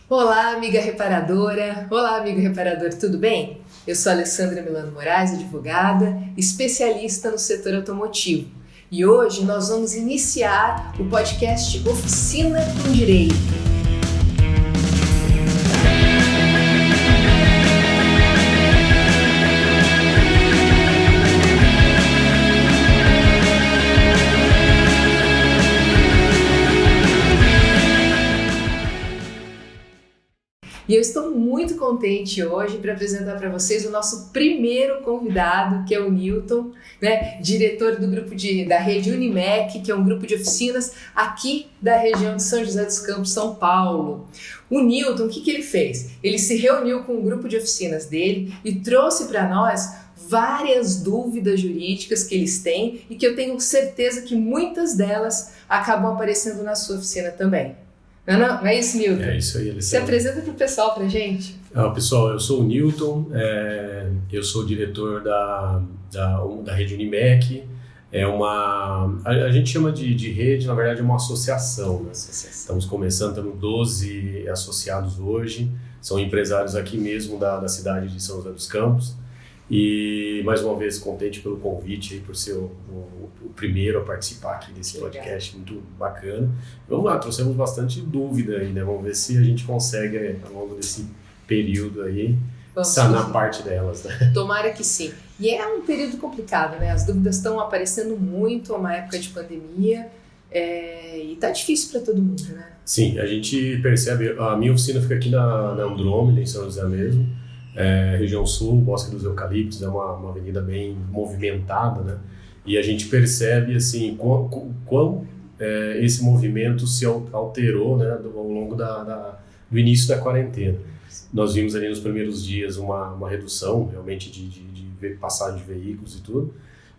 Olá, amiga reparadora! Olá, amigo reparador, tudo bem? Eu sou a Alessandra Milano Moraes, advogada, especialista no setor automotivo. E hoje nós vamos iniciar o podcast Oficina com Direito. E eu estou muito contente hoje para apresentar para vocês o nosso primeiro convidado, que é o Newton, né, diretor do grupo da rede Unimec, que é um grupo de oficinas aqui da região de São José dos Campos, São Paulo. O Newton, o que ele fez? Ele se reuniu com o grupo de oficinas dele e trouxe para nós várias dúvidas jurídicas que eles têm e que eu tenho certeza que muitas delas acabam aparecendo na sua oficina também. Não é isso, Newton? É isso aí, Alessandra. Se apresenta para o pessoal, para a gente. Pessoal, eu sou o Newton, eu sou diretor da rede Unimec. A gente chama de rede, na verdade é uma associação. Né? Estamos começando, temos 12 associados hoje, são empresários aqui mesmo da cidade de São José dos Campos. E mais uma vez contente pelo convite, por ser o primeiro a participar aqui desse podcast, muito bacana. Vamos lá, trouxemos bastante dúvida aí, né? Vamos ver se a gente consegue, ao longo desse período aí, sanar parte delas, né? Tomara que sim. E é um período complicado, né? As dúvidas estão aparecendo muito, é uma época de pandemia, e tá difícil para todo mundo, né? Sim, a gente percebe, a minha oficina fica aqui na Andrômeda, em São José mesmo. Região sul, Bosque dos Eucaliptos, é uma avenida bem movimentada, né? E a gente percebe assim quão esse movimento se alterou, né, ao longo do início da quarentena. Nós vimos ali nos primeiros dias uma redução realmente de passagem de veículos e tudo,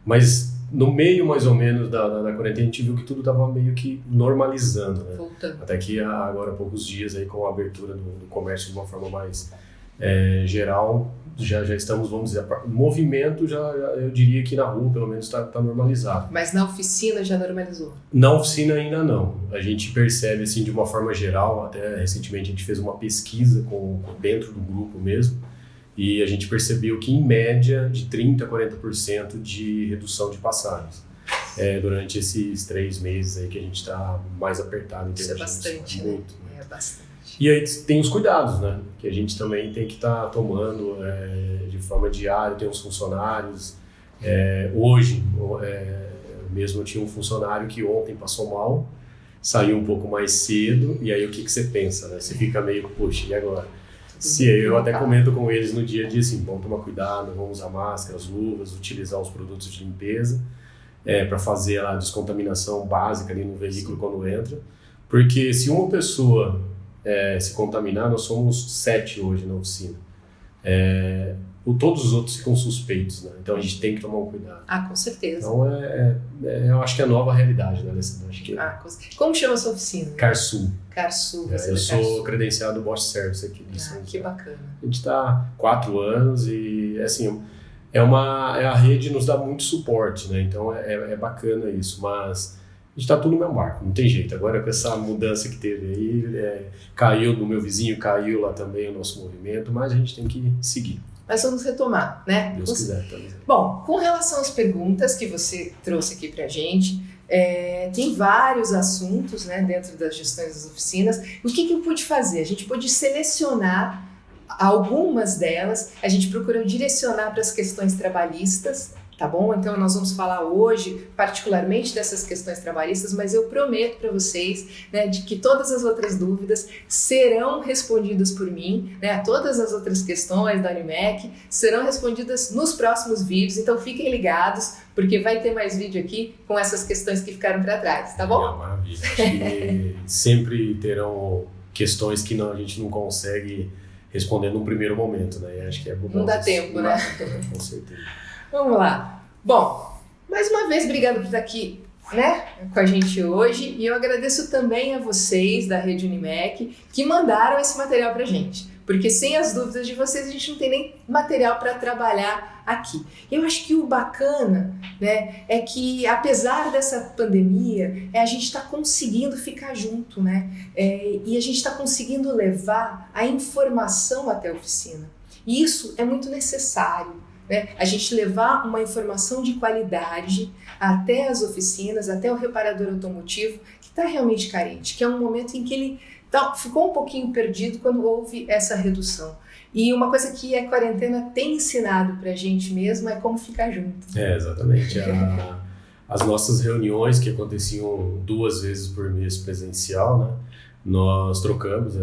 mas no meio mais ou menos da quarentena a gente viu que tudo estava meio que normalizando, né? Voltando. Até que agora há poucos dias aí, com a abertura do comércio de uma forma mais geral, já estamos, vamos dizer, movimento eu diria que na rua pelo menos está normalizado. Mas na oficina já normalizou? Na oficina ainda não. A gente percebe assim de uma forma geral, até recentemente a gente fez uma pesquisa dentro do grupo mesmo, e a gente percebeu que em média de 30% a 40% de redução de passagens. Durante esses 3 meses aí que a gente está mais apertado em termos de bastante, né? Muito. É bastante. E aí tem os cuidados, né? Que a gente também tem que estar tomando de forma diária, tem os funcionários. Hoje, mesmo eu tinha um funcionário que ontem passou mal, saiu um pouco mais cedo, e aí o que você pensa, né? Você fica meio, poxa, e agora? Eu até comento com eles no dia a dia assim, vamos tomar cuidado, vamos usar máscaras, luvas, utilizar os produtos de limpeza para fazer a descontaminação básica ali no veículo quando entra. Porque se uma pessoa se contaminar, nós somos 7 hoje na oficina. Todos os outros ficam suspeitos, né? Então a gente tem que tomar um cuidado. Com certeza. Então eu acho que é a nova realidade, né, Alessandra? Como chama a sua oficina? Carsul. Carsul. Eu sou credenciado Bosch Service aqui de São José. Que bacana. A gente está há 4 anos e assim, a rede nos dá muito suporte, né? Então é bacana isso, mas a gente tá tudo no mesmo barco, não tem jeito. Agora com essa mudança que teve aí, caiu no meu vizinho, caiu lá também o nosso movimento, mas a gente tem que seguir. Mas vamos retomar, né? Deus quiser também. Bom, com relação às perguntas que você trouxe aqui pra gente, tem vários assuntos, né, dentro das gestões das oficinas. O que eu pude fazer? A gente pôde selecionar algumas delas, a gente procurou direcionar para as questões trabalhistas, tá bom? Então nós vamos falar hoje particularmente dessas questões trabalhistas, mas eu prometo para vocês, né, de que todas as outras dúvidas serão respondidas por mim, né? Todas as outras questões da Unimec serão respondidas nos próximos vídeos, então fiquem ligados, porque vai ter mais vídeo aqui com essas questões que ficaram para trás, tá bom? Maravilha. E sempre terão questões que a gente não consegue responder num primeiro momento, né? E acho que não dá tempo, né? Com certeza. Vamos lá. Bom, mais uma vez, obrigado por estar aqui, né, com a gente hoje. E eu agradeço também a vocês da Rede Unimec que mandaram esse material pra gente. Porque sem as dúvidas de vocês, a gente não tem nem material para trabalhar aqui. Eu acho que o bacana, né, é que apesar dessa pandemia, a gente está conseguindo ficar junto, né? E a gente está conseguindo levar a informação até a oficina. E isso é muito necessário, né? A gente levar uma informação de qualidade até as oficinas, até o reparador automotivo, que está realmente carente, que é um momento em que ele ficou um pouquinho perdido quando houve essa redução. E uma coisa que a quarentena tem ensinado pra gente mesmo é como ficar junto. Exatamente. As nossas reuniões, que aconteciam 2 vezes por mês presencial, né? Nós trocamos,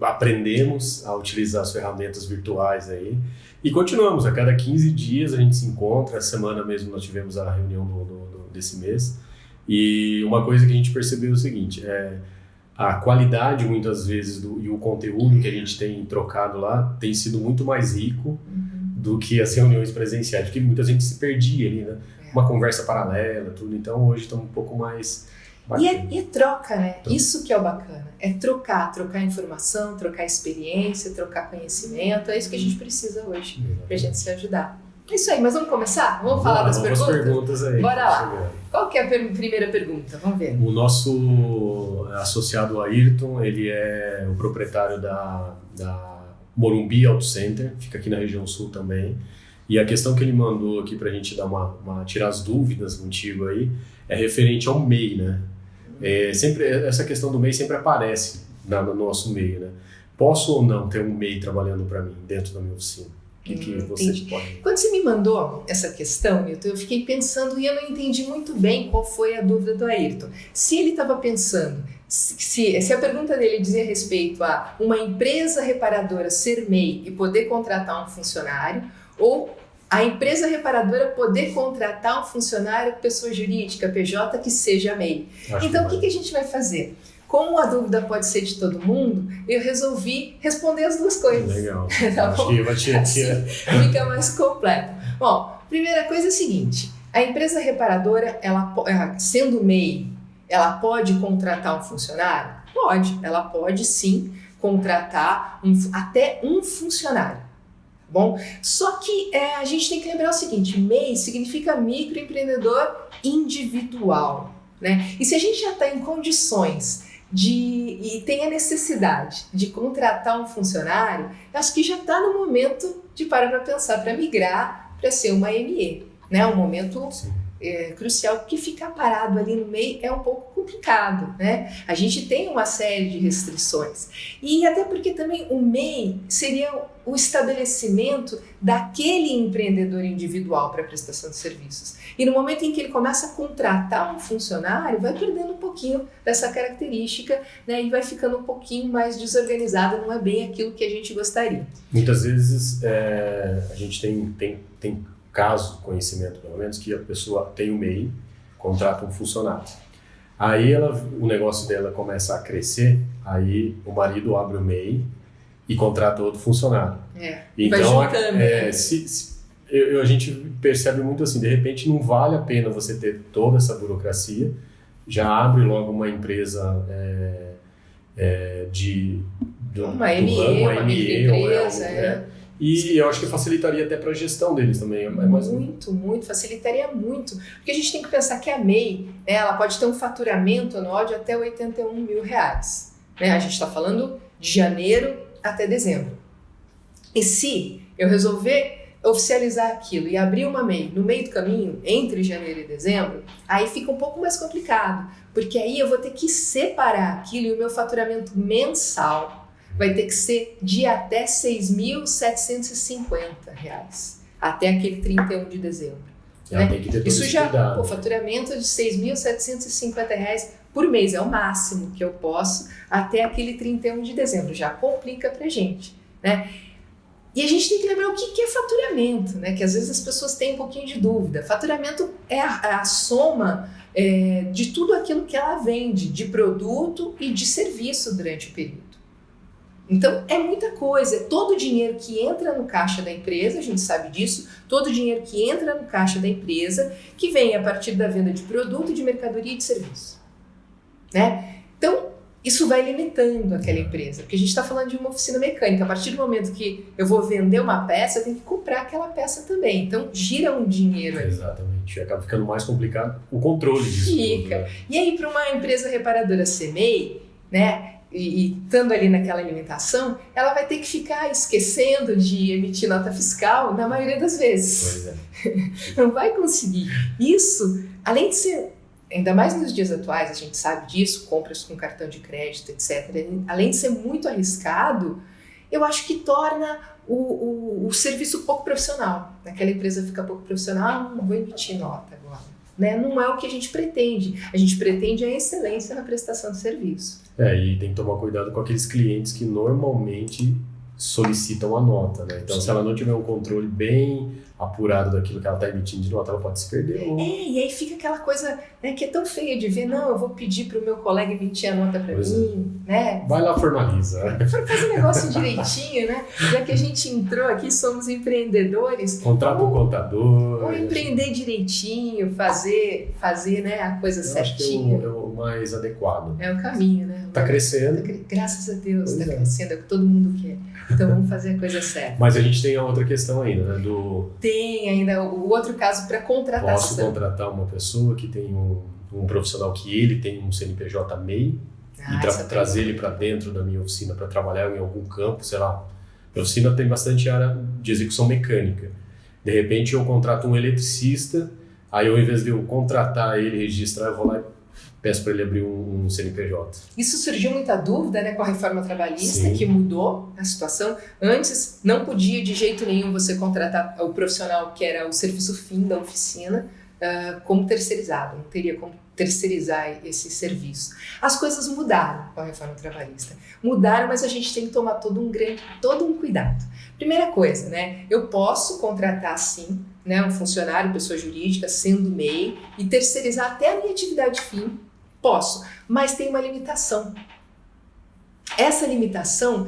aprendemos a utilizar as ferramentas virtuais aí e continuamos. A cada 15 dias a gente se encontra. Essa semana mesmo nós tivemos a reunião desse mês. E uma coisa que a gente percebeu é o seguinte, a qualidade, muitas vezes, e o conteúdo que a gente tem trocado lá tem sido muito mais rico do que as reuniões presenciais, porque muita gente se perdia ali, né? Uma conversa paralela, tudo. Então, hoje está um pouco mais bacana. E é troca, né? Isso que é o bacana. É trocar informação, trocar experiência, trocar conhecimento. É isso que a gente precisa hoje, pra gente se ajudar. É isso aí, mas vamos começar? Vamos falar das perguntas? Aí. Bora lá. Qual que é a primeira pergunta? Vamos ver. O nosso associado Ayrton, ele é o proprietário da Morumbi Auto Center, fica aqui na região sul também. E a questão que ele mandou aqui pra gente dar tirar as dúvidas contigo aí, é referente ao MEI, né? Sempre, essa questão do MEI sempre aparece no nosso meio, né? Posso ou não ter um MEI trabalhando para mim dentro da minha oficina? O que você pode... Quando você me mandou essa questão, Nilton, eu fiquei pensando e eu não entendi muito bem qual foi a dúvida do Ayrton. Se ele estava pensando, se a pergunta dele dizia respeito a uma empresa reparadora ser MEI e poder contratar um funcionário, ou a empresa reparadora poder contratar um funcionário, pessoa jurídica, PJ, que seja MEI. Então, o que a gente vai fazer? Como a dúvida pode ser de todo mundo, eu resolvi responder as duas coisas. Legal. Tá Acho que vai assim, fica mais completo. Bom, primeira coisa é a seguinte, a empresa reparadora, ela, sendo MEI, ela pode contratar um funcionário? Pode, ela pode sim contratar até um funcionário. Bom, só que a gente tem que lembrar o seguinte, MEI significa microempreendedor individual, né? E se a gente já está em condições e tem a necessidade de contratar um funcionário, acho que já está no momento de parar para pensar, para migrar para ser uma ME, né? Um momento crucial, porque ficar parado ali no meio é um pouco complicado, né? A gente tem uma série de restrições e até porque também o MEI seria o estabelecimento daquele empreendedor individual para prestação de serviços. E no momento em que ele começa a contratar um funcionário, vai perdendo um pouquinho dessa característica, né, e vai ficando um pouquinho mais desorganizado, não é bem aquilo que a gente gostaria. Muitas vezes a gente tem caso, conhecimento pelo menos, que a pessoa tem um MEI, contrata um funcionário. Aí o negócio dela começa a crescer, aí o marido abre o MEI e contrata outro funcionário. Então, vai juntando. A gente percebe muito assim, de repente não vale a pena você ter toda essa burocracia, já abre logo uma empresa uma ME, uma microempresa. E eu acho que facilitaria até para a gestão deles também. Muito, facilitaria muito. Porque a gente tem que pensar que a MEI, ela pode ter um faturamento anual de até R$81 mil. Né? A gente está falando de janeiro até dezembro. E se eu resolver oficializar aquilo e abrir uma MEI no meio do caminho, entre janeiro e dezembro, aí fica um pouco mais complicado, porque aí eu vou ter que separar aquilo e o meu faturamento mensal vai ter que ser de até R$ 6.750, até aquele 31 de dezembro. Né? Tem que ter todo isso esse já, cuidado. o faturamento de R$ 6.750 por mês é o máximo que eu posso até aquele 31 de dezembro, já complica pra gente, né? E a gente tem que lembrar o que é faturamento, né? Que às vezes as pessoas têm um pouquinho de dúvida. Faturamento é a soma de tudo aquilo que ela vende, de produto e de serviço durante o período. Então, é muita coisa, é todo o dinheiro que entra no caixa da empresa, a gente sabe disso, todo o dinheiro que entra no caixa da empresa, que vem a partir da venda de produto, de mercadoria e de serviço. Né? Então, isso vai limitando aquela empresa, porque a gente está falando de uma oficina mecânica. A partir do momento que eu vou vender uma peça, eu tenho que comprar aquela peça também. Então, gira um dinheiro ali. Exatamente. Acaba ficando mais complicado o controle disso. Fica. Tudo, né? E aí, para uma empresa reparadora ser MEI, né, e estando ali naquela limitação, ela vai ter que ficar esquecendo de emitir nota fiscal na maioria das vezes. Pois é. Não vai conseguir. Isso, além de ser, ainda mais nos dias atuais, a gente sabe disso, compras com cartão de crédito, etc. Além de ser muito arriscado, eu acho que torna o serviço pouco profissional. Aquela empresa fica pouco profissional, não vou emitir nota agora. Né? Não é o que a gente pretende. A gente pretende a excelência na prestação de serviço. E tem que tomar cuidado com aqueles clientes que normalmente solicitam a nota, né? Então, se ela não tiver um controle bem apurado daquilo que ela está emitindo de nota, ela pode se perder. E aí fica aquela coisa, né, que é tão feia de ver. Não, eu vou pedir para o meu colega emitir a nota para mim, né? Vai lá, formaliza. Faz o negócio direitinho, né? Já que a gente entrou aqui, somos empreendedores. Contrata um contador. Ou empreender direitinho, fazer né, a coisa certinha. Acho que é o mais adequado. É o caminho, né? Está crescendo. Graças a Deus, está crescendo, é o que todo mundo quer. Então vamos fazer a coisa certa. Mas a gente tem a outra questão ainda, né? Tem ainda o outro caso para contratação. Posso contratar uma pessoa que tem um profissional que ele tem um CNPJ MEI e trazer ele para dentro da minha oficina para trabalhar em algum campo, sei lá. Minha oficina tem bastante área de execução mecânica. De repente eu contrato um eletricista, aí ao invés de eu contratar ele e registrar, eu vou lá e peço para ele abrir um CNPJ. Isso surgiu muita dúvida, né, com a reforma trabalhista, Sim. que mudou a situação. Antes, não podia de jeito nenhum você contratar o profissional que era o serviço fim da oficina como terceirizado, não teria como terceirizar esse serviço. As coisas mudaram com a reforma trabalhista. Mudaram, mas a gente tem que tomar todo um cuidado. Primeira coisa, né, eu posso contratar sim, né, um funcionário, pessoa jurídica, sendo MEI, e terceirizar até a minha atividade fim. Posso, mas tem uma limitação. Essa limitação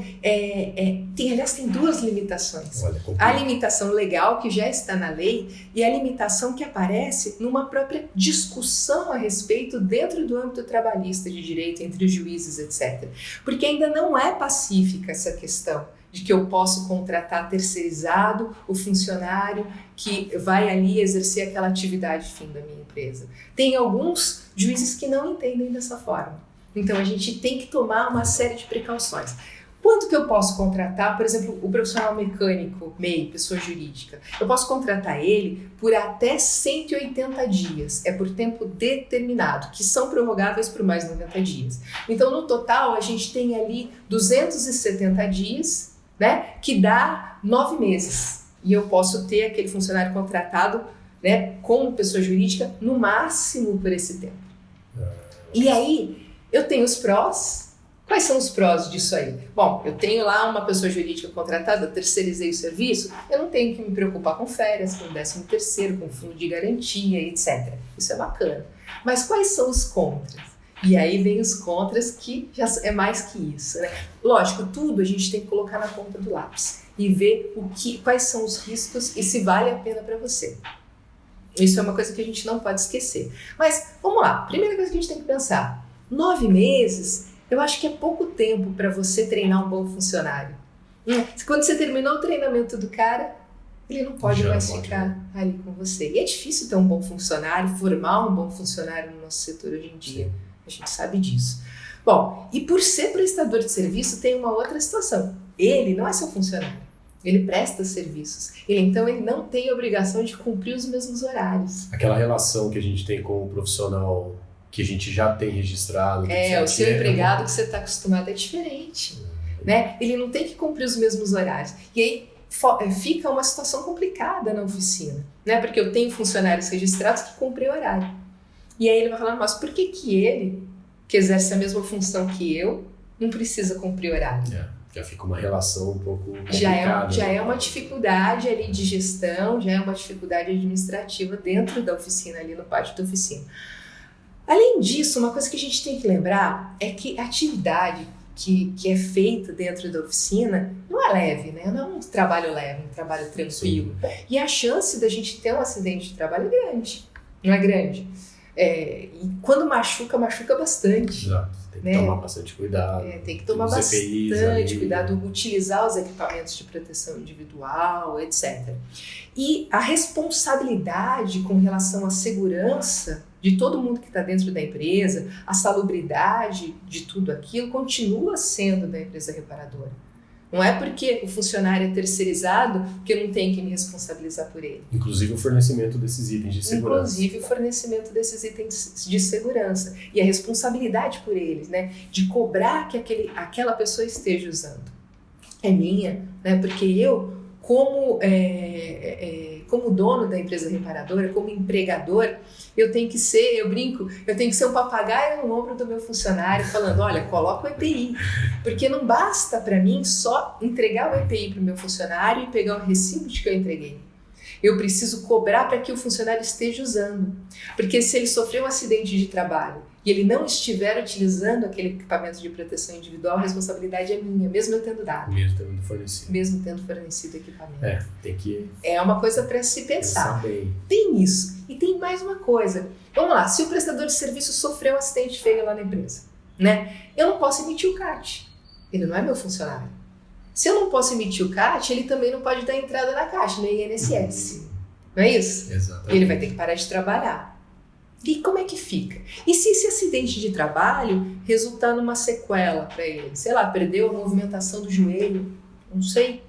tem duas limitações. Olha, a limitação legal, que já está na lei, e a limitação que aparece numa própria discussão a respeito dentro do âmbito trabalhista de direito, entre os juízes, etc. Porque ainda não é pacífica essa questão de que eu posso contratar terceirizado o funcionário que vai ali exercer aquela atividade fim da minha empresa. Tem alguns juízes que não entendem dessa forma. Então, a gente tem que tomar uma série de precauções. Quanto que eu posso contratar, por exemplo, o profissional mecânico, MEI, pessoa jurídica? Eu posso contratar ele por até 180 dias. É por tempo determinado, que são prorrogáveis por mais 90 dias. Então, no total, a gente tem ali 270 dias, né, que dá 9 meses. E eu posso ter aquele funcionário contratado, né, como pessoa jurídica, no máximo por esse tempo. E aí, eu tenho os prós. Quais são os prós disso aí? Bom, eu tenho lá uma pessoa jurídica contratada, terceirizei o serviço, eu não tenho que me preocupar com férias, com 13º, com fundo de garantia, etc. Isso é bacana. Mas quais são os contras? E aí vem os contras, que já é mais que isso, né? Lógico, tudo a gente tem que colocar na ponta do lápis e ver quais são os riscos e se vale a pena para você. Isso é uma coisa que a gente não pode esquecer. Mas, vamos lá. Primeira coisa que a gente tem que pensar. 9 meses, eu acho que é pouco tempo para você treinar um bom funcionário. Quando você terminou o treinamento do cara, ele não pode mais ficar ali com você. E é difícil ter um bom funcionário, formar um bom funcionário no nosso setor hoje em dia. Sim. A gente sabe disso. Bom, e por ser prestador de serviço, tem uma outra situação. Ele não é seu funcionário. Ele presta serviços. Então, ele não tem a obrigação de cumprir os mesmos horários. Aquela relação que a gente tem com o profissional que a gente já tem registrado. O seu empregado que você está acostumado é diferente. Né? Ele não tem que cumprir os mesmos horários. E aí fica uma situação complicada na oficina. Né? Porque eu tenho funcionários registrados que cumprem horário. E aí ele vai falar, mas por que ele, que exerce a mesma função que eu, não precisa cumprir horário? Já fica uma relação um pouco complicada. Já é uma dificuldade ali de gestão, já é uma dificuldade administrativa dentro da oficina, ali no pátio da oficina. Além disso, uma coisa que a gente tem que lembrar é que a atividade que é feita dentro da oficina não é leve, né? Não é um trabalho leve, um trabalho tranquilo. Sim. E a chance da gente ter um acidente de trabalho é grande, não é grande? E quando machuca bastante. Exato. Tem que tomar bastante cuidado. Tem que tomar bastante cuidado, utilizar os equipamentos de proteção individual, etc. E a responsabilidade com relação à segurança de todo mundo que está dentro da empresa, a salubridade de tudo aquilo, continua sendo da empresa reparadora. Não é porque o funcionário é terceirizado que eu não tenho que me responsabilizar por ele. Inclusive o fornecimento desses itens de segurança. Inclusive o fornecimento desses itens de segurança. E a responsabilidade por eles, né? De cobrar que aquela pessoa esteja usando. É minha, né? Porque eu, como dono da empresa reparadora, como empregador, eu tenho que ser, eu brinco, eu tenho que ser um papagaio no ombro do meu funcionário falando, olha, coloca o EPI, porque não basta para mim só entregar o EPI para o meu funcionário e pegar o recibo de que eu entreguei. Eu preciso cobrar para que o funcionário esteja usando, porque se ele sofreu um acidente de trabalho e ele não estiver utilizando aquele equipamento de proteção individual, a responsabilidade é minha, mesmo eu tendo dado. Mesmo tendo fornecido equipamento. Tem que... É uma coisa para se pensar. Bem. Tem isso. E tem mais uma coisa. Vamos lá, se o prestador de serviço sofreu um acidente feio lá na empresa, né? Eu não posso emitir o CAT. Ele não é meu funcionário. Se eu não posso emitir o CAT, ele também não pode dar entrada na Caixa, no INSS. Não é isso? Exatamente. Ele vai ter que parar de trabalhar. E como é que fica? E se esse acidente de trabalho resultar numa sequela para ele? Sei lá, perdeu a movimentação do joelho, não sei.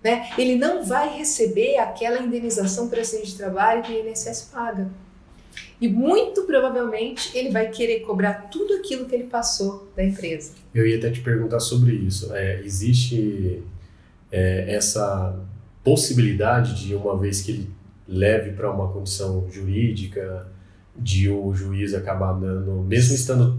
Né? Ele não vai receber aquela indenização por acidente de trabalho que o INSS paga. E muito provavelmente ele vai querer cobrar tudo aquilo que ele passou da empresa. Eu ia até te perguntar sobre isso. Existe essa possibilidade de, uma vez que ele leve para uma condição jurídica, de o juiz acabar dando, mesmo estando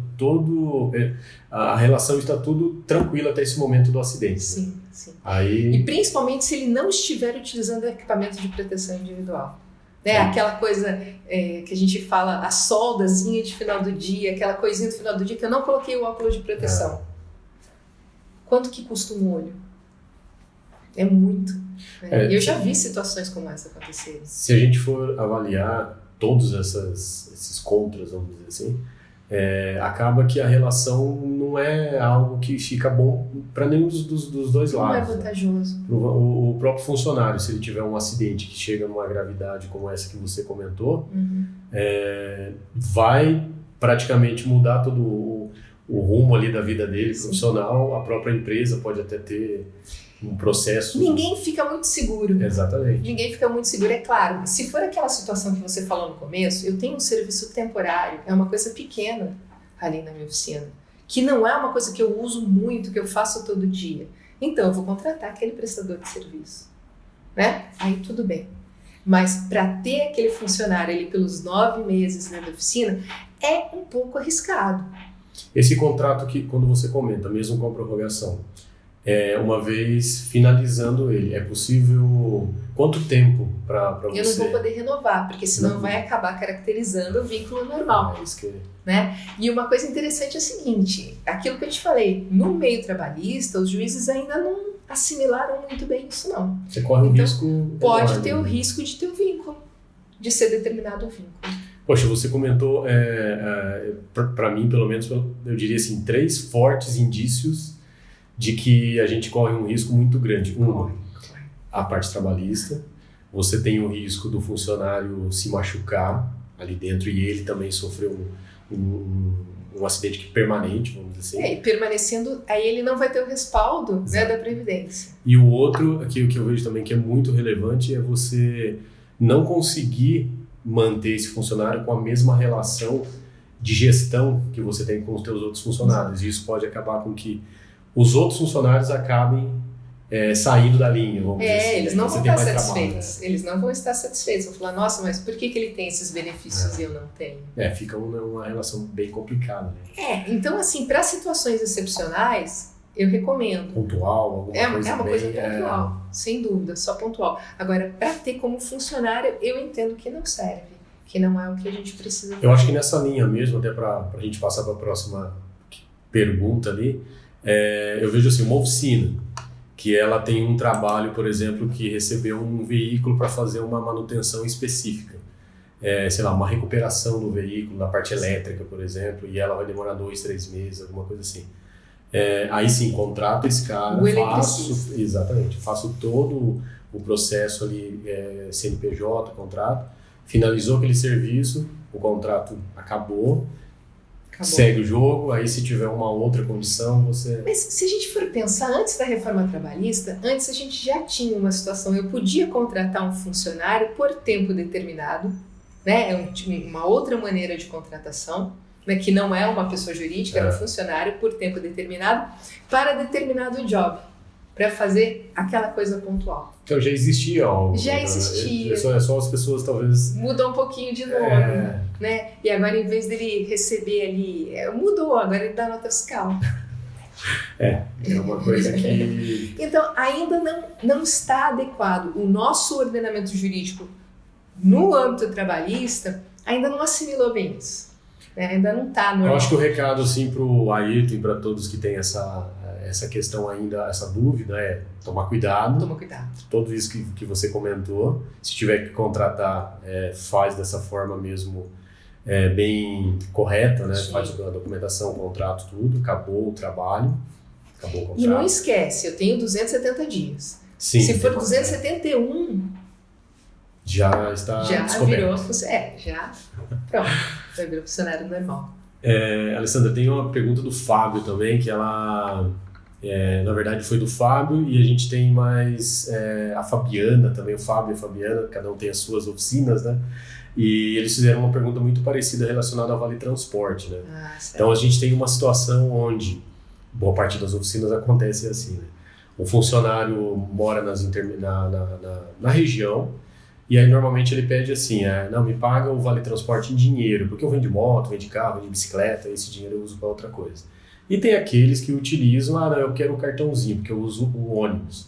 a relação está tudo tranquila até esse momento do acidente. Sim, né? sim. Aí... E principalmente se ele não estiver utilizando equipamento de proteção individual. Né? Aquela coisa que a gente fala, a soldazinha de final do dia, aquela coisinha do final do dia que eu não coloquei o óculos de proteção. Quanto que custa um olho? É muito. Né? Eu já vi situações como essa acontecerem. Se a gente for avaliar todos esses contras, vamos dizer assim, acaba que a relação não é algo que fica bom para nenhum dos dois lados. Não é vantajoso. Né? O próprio funcionário, se ele tiver um acidente que chega numa gravidade como essa que você comentou, vai praticamente mudar todo o rumo ali da vida dele, profissional. A própria empresa pode até ter um processo... Ninguém fica muito seguro. Exatamente. Ninguém fica muito seguro, é claro. Se for aquela situação que você falou no começo, eu tenho um serviço temporário, é uma coisa pequena ali na minha oficina, que não é uma coisa que eu uso muito, que eu faço todo dia. Então, eu vou contratar aquele prestador de serviço. Né? Aí tudo bem. Mas para ter aquele funcionário ali pelos 9 meses dentro da oficina, é um pouco arriscado. Esse contrato que, quando você comenta, mesmo com a prorrogação, uma vez finalizando ele, é possível quanto tempo para você? Eu não vou poder renovar, porque senão vai acabar caracterizando o vínculo normal. É isso que... Né? E uma coisa interessante é o seguinte, aquilo que eu te falei, no meio trabalhista, os juízes ainda não assimilaram muito bem isso não. Você corre um risco pode enorme, ter o risco de ter um vínculo, de ser determinado o vínculo. Poxa, você comentou, para mim pelo menos, eu diria assim, 3 fortes indícios de que a gente corre um risco muito grande. A parte trabalhista, você tem o risco do funcionário se machucar ali dentro e ele também sofreu um acidente que permanente, vamos dizer assim. E permanecendo, aí ele não vai ter o respaldo, né, da Previdência. E o outro, aqui o que eu vejo também que é muito relevante, é você não conseguir manter esse funcionário com a mesma relação de gestão que você tem com os seus outros funcionários. E isso pode acabar com que os outros funcionários acabem saindo da linha, vamos dizer assim. Eles não vão estar satisfeitos. Né? Eles não vão estar satisfeitos. Vão falar, nossa, mas por que ele tem esses benefícios e eu não tenho? Fica uma relação bem complicada. Né? Então assim, para situações excepcionais, eu recomendo. Pontual, alguma coisa É uma coisa pontual, sem dúvida, só pontual. Agora, para ter como funcionário, eu entendo que não serve, que não é o que a gente precisa fazer. Eu acho que nessa linha mesmo, até para a gente passar para a próxima pergunta ali, eu vejo assim, uma oficina que ela tem um trabalho, por exemplo, que recebeu um veículo para fazer uma manutenção específica. sei lá, uma recuperação do veículo, da parte elétrica, por exemplo, e ela vai demorar 2, 3 meses, alguma coisa assim. Aí sim, contrato esse cara, faço todo o processo ali, CNPJ, contrato, finalizou aquele serviço, o contrato acabou. Segue o jogo, aí se tiver uma outra condição, você... Mas se a gente for pensar, antes da reforma trabalhista, antes a gente já tinha uma situação, eu podia contratar um funcionário por tempo determinado, né? Uma outra maneira de contratação, né? Que não é uma pessoa jurídica, é um funcionário por tempo determinado, para determinado job, para fazer aquela coisa pontual. Então já existia algo. Já existia. É só as pessoas talvez... Mudou um pouquinho de nome, né? E agora em vez dele receber ali... Mudou, agora ele dá nota fiscal. É uma coisa que... Então ainda não está adequado. O nosso ordenamento jurídico no âmbito trabalhista ainda não assimilou bem isso. Ainda não está normal. Eu acho que o recado assim, para o Ayrton e para todos que têm essa questão ainda, essa dúvida, é tomar cuidado. Toma cuidado. Tudo isso que você comentou. Se tiver que contratar, faz dessa forma mesmo bem correta, né? Faz a documentação, o contrato, tudo. Acabou o trabalho, acabou o contrato. E não esquece, eu tenho 270 dias. Sim, se for 271... já está descoberto. Virou pronto, já virou funcionário normal. Alessandra, tem uma pergunta do Fábio também, que ela, na verdade foi do Fábio, e a gente tem mais a Fabiana também, o Fábio e a Fabiana, cada um tem as suas oficinas, né? E eles fizeram uma pergunta muito parecida relacionada ao Vale Transporte, né? Então a gente tem uma situação onde boa parte das oficinas acontece assim, né? O funcionário mora na região, e aí normalmente ele pede assim, não, me paga o Vale Transporte em dinheiro, porque eu venho de moto, venho de carro, venho de bicicleta, esse dinheiro eu uso para outra coisa. E tem aqueles que utilizam, não, eu quero um cartãozinho, porque eu uso o ônibus.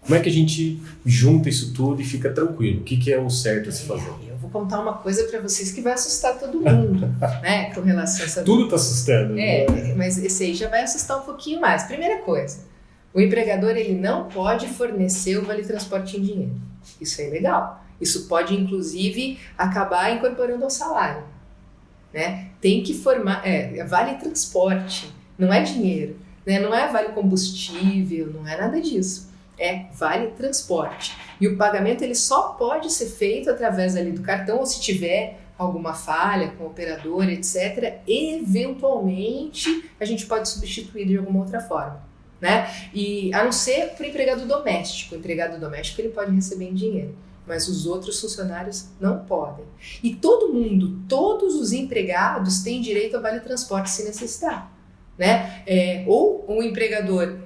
Como é que a gente junta isso tudo e fica tranquilo? O que é o certo a se fazer? Eu vou contar uma coisa para vocês que vai assustar todo mundo, né, com relação a essa... Tudo está assustando. Mas esse aí já vai assustar um pouquinho mais. Primeira coisa, o empregador ele não pode fornecer o Vale Transporte em dinheiro. Isso é ilegal. Isso pode, inclusive, acabar incorporando ao salário, né? Tem que formar... Vale transporte, não é dinheiro, né? Não é vale combustível, não é nada disso. É vale transporte. E o pagamento ele só pode ser feito através ali do cartão, ou se tiver alguma falha com o operador, etc., eventualmente a gente pode substituir de alguma outra forma, né? E a não ser para o empregado doméstico. O empregado doméstico ele pode receber em dinheiro, mas os outros funcionários não podem. E todo mundo, todos os empregados têm direito a Vale Transporte se necessitar, né? Ou o empregador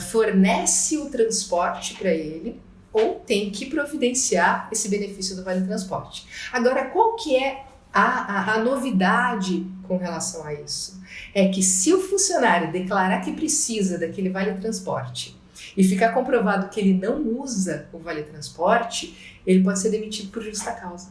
fornece o transporte para ele, ou tem que providenciar esse benefício do Vale Transporte. Agora, qual que é a novidade com relação a isso? É que se o funcionário declarar que precisa daquele Vale Transporte e ficar comprovado que ele não usa o Vale Transporte, ele pode ser demitido por justa causa.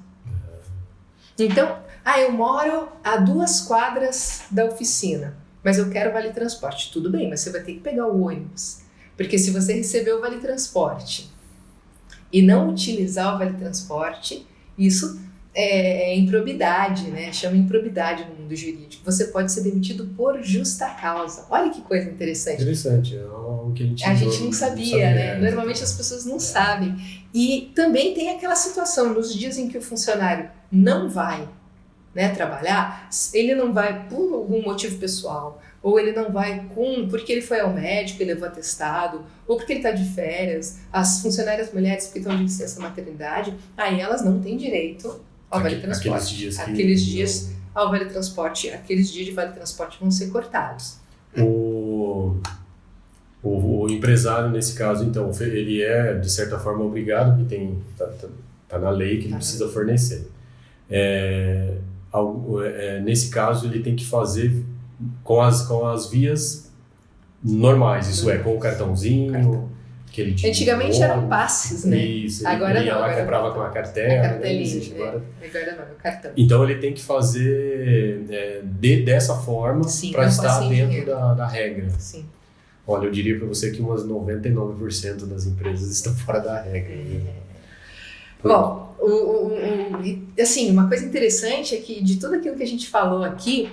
Então, eu moro a 2 quadras da oficina, mas eu quero Vale Transporte. Tudo bem, mas você vai ter que pegar o ônibus. Porque se você receber o Vale Transporte e não utilizar o Vale Transporte, isso é improbidade, né? Chama improbidade no mundo jurídico. Você pode ser demitido por justa causa. Olha que coisa interessante. Interessante, é algo que a gente não sabia, né? Normalmente as pessoas não sabem. E também tem aquela situação, nos dias em que o funcionário não vai, né, trabalhar, ele não vai por algum motivo pessoal, ou ele não vai porque ele foi ao médico e levou atestado, ou porque ele está de férias. As funcionárias mulheres que estão de licença maternidade, aí elas não têm direito ao Vale Transporte. Aqueles dias ao Vale Transporte, aqueles dias de Vale Transporte vão ser cortados. O empresário, nesse caso, então, ele é, de certa forma, obrigado, que tá na lei que ele precisa fornecer. Nesse caso, ele tem que fazer com as vias normais, isso é, com o cartãozinho... Antigamente eram passes, né? Isso, agora ele ia lá, comprava com a cartela. Agora não, é o cartão. Então ele tem que fazer dessa forma para estar dentro da regra. Sim. Olha, eu diria para você que umas 99% das empresas estão fora da regra. Bom, Assim, uma coisa interessante é que de tudo aquilo que a gente falou aqui,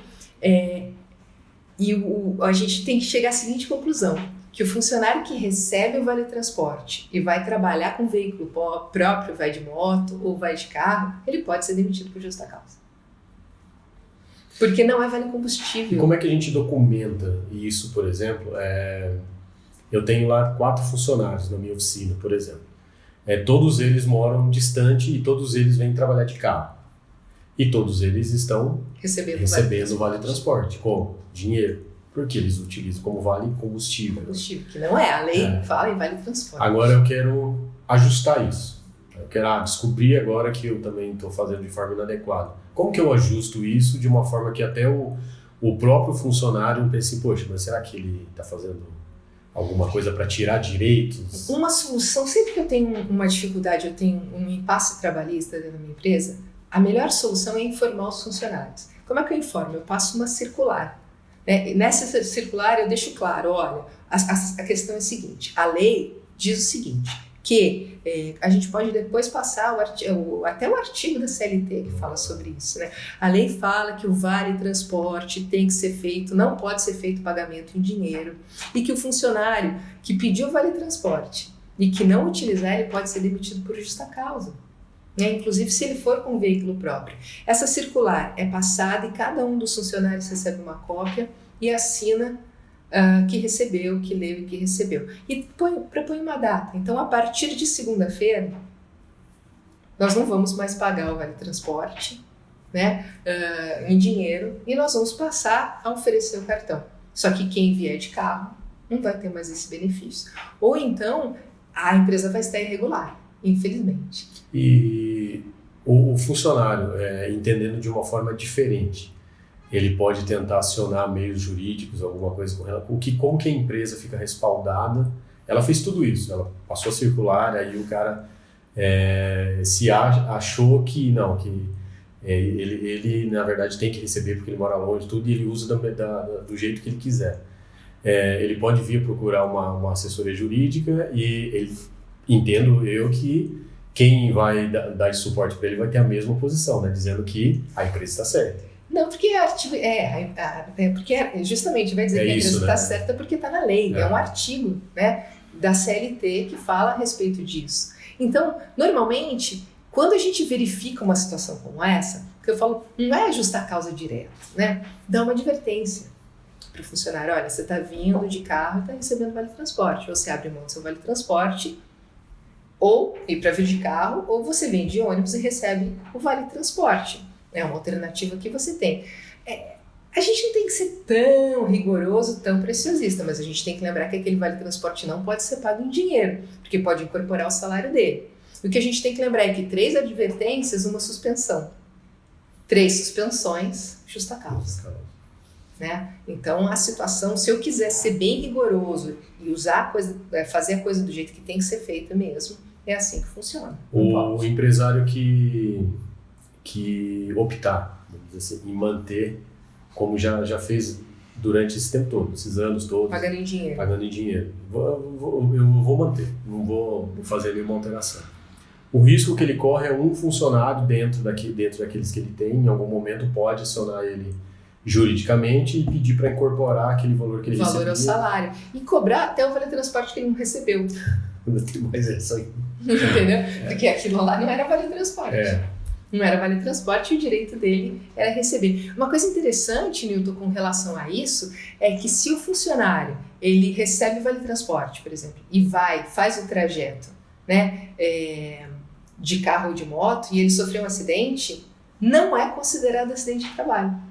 a gente tem que chegar à seguinte conclusão, que o funcionário que recebe o Vale Transporte e vai trabalhar com veículo próprio, vai de moto ou vai de carro, ele pode ser demitido por justa causa. Porque não é vale combustível. E como é que a gente documenta isso, por exemplo? Eu tenho lá 4 funcionários na minha oficina, por exemplo. Todos eles moram distante e todos eles vêm trabalhar de carro. E todos eles estão recebendo vale transporte. Como? Dinheiro. Porque eles utilizam como vale combustível. Combustível, que não é. A lei fala em vale transporte. Agora eu quero ajustar isso. Eu quero descobrir agora que eu também estou fazendo de forma inadequada. Como que eu ajusto isso de uma forma que até o próprio funcionário pense, poxa, mas será que ele está fazendo alguma coisa para tirar direitos? Uma solução, sempre que eu tenho uma dificuldade, eu tenho um impasse trabalhista dentro da minha empresa, a melhor solução é informar os funcionários. Como é que eu informo? Eu passo uma circular. Nessa circular eu deixo claro, olha, a questão é a seguinte, a lei diz o seguinte, que a gente pode depois passar até o artigo da CLT que fala sobre isso, né? A lei fala que o vale transporte tem que ser feito, não pode ser feito pagamento em dinheiro, e que o funcionário que pediu o vale transporte e que não utilizar, ele pode ser demitido por justa causa. Inclusive se ele for com um veículo próprio. Essa circular é passada e cada um dos funcionários recebe uma cópia e assina que recebeu, que leu e que recebeu. E propõe uma data. Então, a partir de segunda-feira, nós não vamos mais pagar o vale transporte, né, em dinheiro, e nós vamos passar a oferecer o cartão. Só que quem vier de carro não vai ter mais esse benefício. Ou então, a empresa vai estar irregular, infelizmente. E o funcionário, entendendo de uma forma diferente, ele pode tentar acionar meios jurídicos, alguma coisa com relação como que a empresa fica respaldada. Ela fez tudo isso, ela passou a circular, aí o cara achou que não, que ele na verdade tem que receber porque ele mora longe, tudo, e ele usa do jeito que ele quiser. Ele pode vir procurar uma assessoria jurídica e entendo eu que quem vai dar esse suporte para ele vai ter a mesma posição, né, dizendo que a empresa está certa. Não, porque porque justamente vai dizer que a empresa está certa porque está na lei, é um artigo, né, da CLT que fala a respeito disso. Então, normalmente, quando a gente verifica uma situação como essa, que eu falo, não é justa causa direta, né, dá uma advertência para o funcionário, olha, você está vindo de carro e está recebendo vale transporte, ou você abre mão do seu vale transporte, ou ir para vir de carro, ou você vem de ônibus e recebe o vale transporte. É uma alternativa que você tem. A gente não tem que ser tão rigoroso, tão preciosista, mas a gente tem que lembrar que aquele vale transporte não pode ser pago em dinheiro, porque pode incorporar o salário dele. O que a gente tem que lembrar é que 3 advertências, uma suspensão. 3 suspensões, justa causa. Né? Então, a situação, se eu quiser ser bem rigoroso e fazer a coisa do jeito que tem que ser feita mesmo, é assim que funciona. O empresário que optar, vamos dizer assim, em manter, como já fez durante esse tempo todo, esses anos todos. Pagando em dinheiro. Eu vou manter, não vou fazer nenhuma alteração. O risco que ele corre é um funcionário dentro daqueles que ele tem, em algum momento pode acionar ele juridicamente e pedir para incorporar aquele valor que ele recebeu. Valor ao salário. E cobrar até o vale transporte que ele não recebeu. Mas é isso aí. Entendeu? Porque aquilo lá não era vale transporte. Não era vale transporte e o direito dele era receber. Uma coisa interessante, Nilton, com relação a isso, é que se o funcionário ele recebe vale transporte, por exemplo, e faz o trajeto, né, de carro ou de moto, e ele sofreu um acidente, não é considerado acidente de trabalho.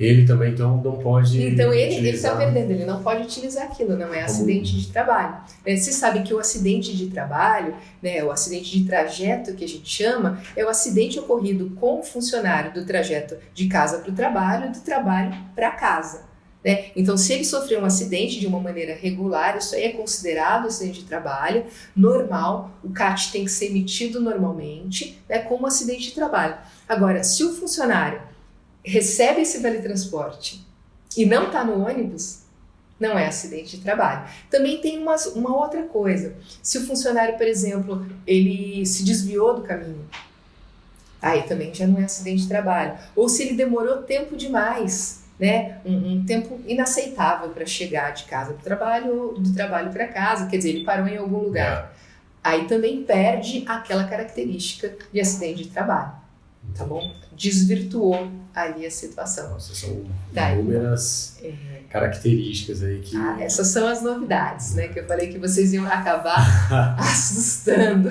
Ele também então não pode. Então ele está perdendo, ele não pode utilizar aquilo, não é acidente de trabalho. Você sabe que o acidente de trabalho, né, o acidente de trajeto que a gente chama, é o acidente ocorrido com o funcionário do trajeto de casa para o trabalho e do trabalho para casa. Né? Então, se ele sofreu um acidente de uma maneira regular, isso aí é considerado acidente de trabalho, normal, o CAT tem que ser emitido normalmente, né, como acidente de trabalho. Agora, se o funcionário recebe esse vale transporte e não está no ônibus, não é acidente de trabalho. Também tem uma outra coisa. Se o funcionário, por exemplo, ele se desviou do caminho, aí também já não é acidente de trabalho. Ou se ele demorou tempo demais, né? Um tempo inaceitável para chegar de casa para o trabalho ou do trabalho para casa, quer dizer, ele parou em algum lugar. Aí também perde aquela característica de acidente de trabalho, tá bom? Desvirtuou ali a situação. Nossa, são inúmeras características aí que... essas são as novidades, né? Que eu falei que vocês iam acabar assustando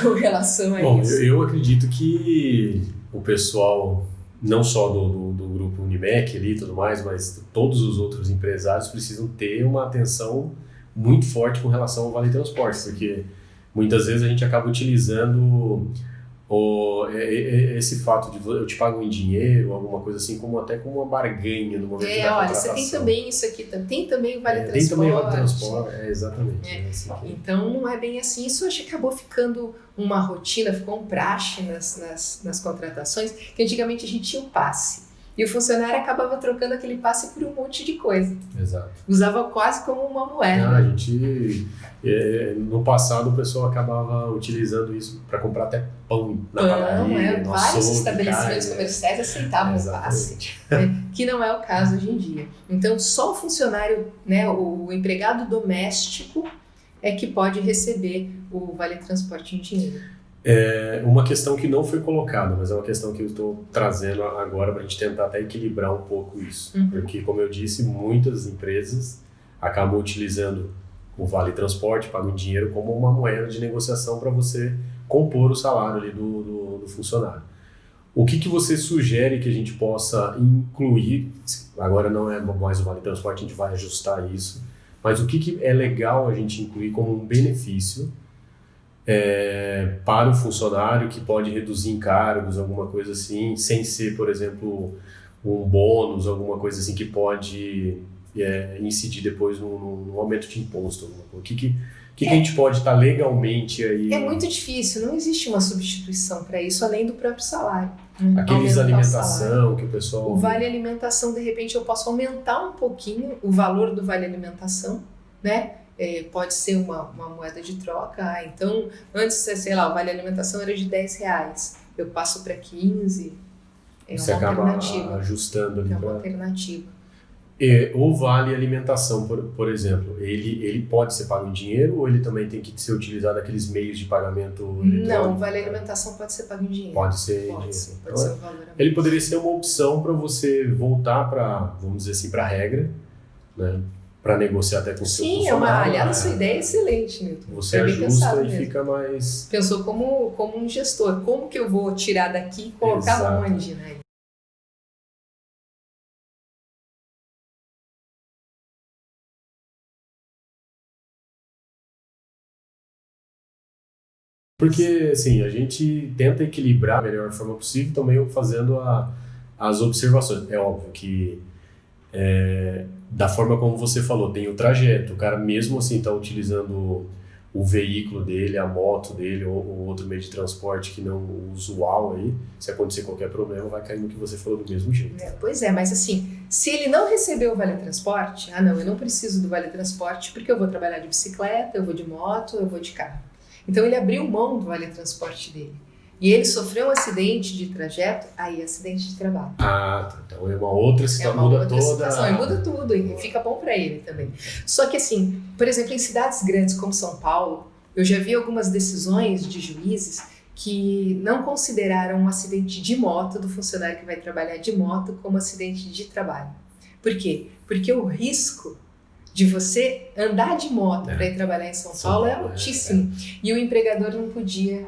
com relação a isso. Eu acredito que o pessoal, não só do grupo Unimed ali e tudo mais, mas todos os outros empresários precisam ter uma atenção muito forte com relação ao Vale Transporte, porque muitas vezes a gente acaba utilizando esse fato de eu te pago em dinheiro, alguma coisa assim, até como uma barganha no momento da olha, contratação. você tem também isso aqui, tem também o Vale Transporte. Tem também o Vale Transporte, exatamente. Assim então não é bem assim, isso acho que acabou ficando uma rotina, ficou um praxe nas contratações, que antigamente a gente tinha o passe. E o funcionário acabava trocando aquele passe por um monte de coisa. Exato. Usava quase como uma moeda. A gente, no passado, o pessoal acabava utilizando isso para comprar até pão na padaria. Vários estabelecimentos comerciais aceitavam o passe, que não é o caso hoje em dia. Então, só o funcionário, né, o empregado doméstico é que pode receber o Vale Transporte em dinheiro. Uma questão que não foi colocada, mas é uma questão que eu estou trazendo agora para a gente tentar até equilibrar um pouco isso. Porque, como eu disse, muitas empresas acabam utilizando o Vale Transporte, pagam em dinheiro como uma moeda de negociação para você compor o salário ali do funcionário. O que você sugere que a gente possa incluir? Agora não é mais o Vale Transporte, a gente vai ajustar isso, mas o que é legal a gente incluir como um benefício para o funcionário, que pode reduzir encargos, alguma coisa assim, sem ser, por exemplo, um bônus, alguma coisa assim que pode incidir depois no aumento de imposto. O que a gente pode estar legalmente aí... É muito difícil, não existe uma substituição para isso, além do próprio salário. Aqueles alimentação que o pessoal... O Vale Alimentação, de repente, eu posso aumentar um pouquinho o valor do Vale Alimentação, né? Pode ser uma moeda de troca. Então, antes, sei lá, o Vale Alimentação era de R$10, eu passo para 15, você uma acaba alternativa. Ajustando ali. É uma alternativa. O Vale Alimentação, por exemplo, ele pode ser pago em dinheiro ou ele também tem que ser utilizado aqueles meios de pagamento eletrônico? Não, o Vale Alimentação pode ser pago em dinheiro. Pode ser em dinheiro. Pode ser um valor. Ele poderia ser uma opção para você voltar para, vamos dizer assim, para a regra, né? Para negociar até com o seu funcionário. Aliás, a sua ideia é excelente, Milton. Você ajusta e fica mais... Pensou como um gestor. Como que eu vou tirar daqui e colocar onde, né? Porque, assim, a gente tenta equilibrar da melhor forma possível, também fazendo as observações. É óbvio que... da forma como você falou, tem o trajeto, o cara mesmo assim está utilizando o veículo dele, a moto dele ou outro meio de transporte que não o usual aí, se acontecer qualquer problema vai cair no que você falou do mesmo jeito. Pois é, mas assim, se ele não recebeu o Vale Transporte, não, eu não preciso do Vale Transporte porque eu vou trabalhar de bicicleta, eu vou de moto, eu vou de carro. Então ele abriu mão do Vale Transporte dele. E ele sofreu um acidente de trajeto, aí acidente de trabalho. Então é uma outra situação, muda toda... Muda tudo, e fica bom para ele também. Só que assim, por exemplo, em cidades grandes como São Paulo, eu já vi algumas decisões de juízes que não consideraram um acidente de moto do funcionário que vai trabalhar de moto como acidente de trabalho. Por quê? Porque o risco de você andar de moto para ir trabalhar em São Paulo é altíssimo. E o empregador não podia...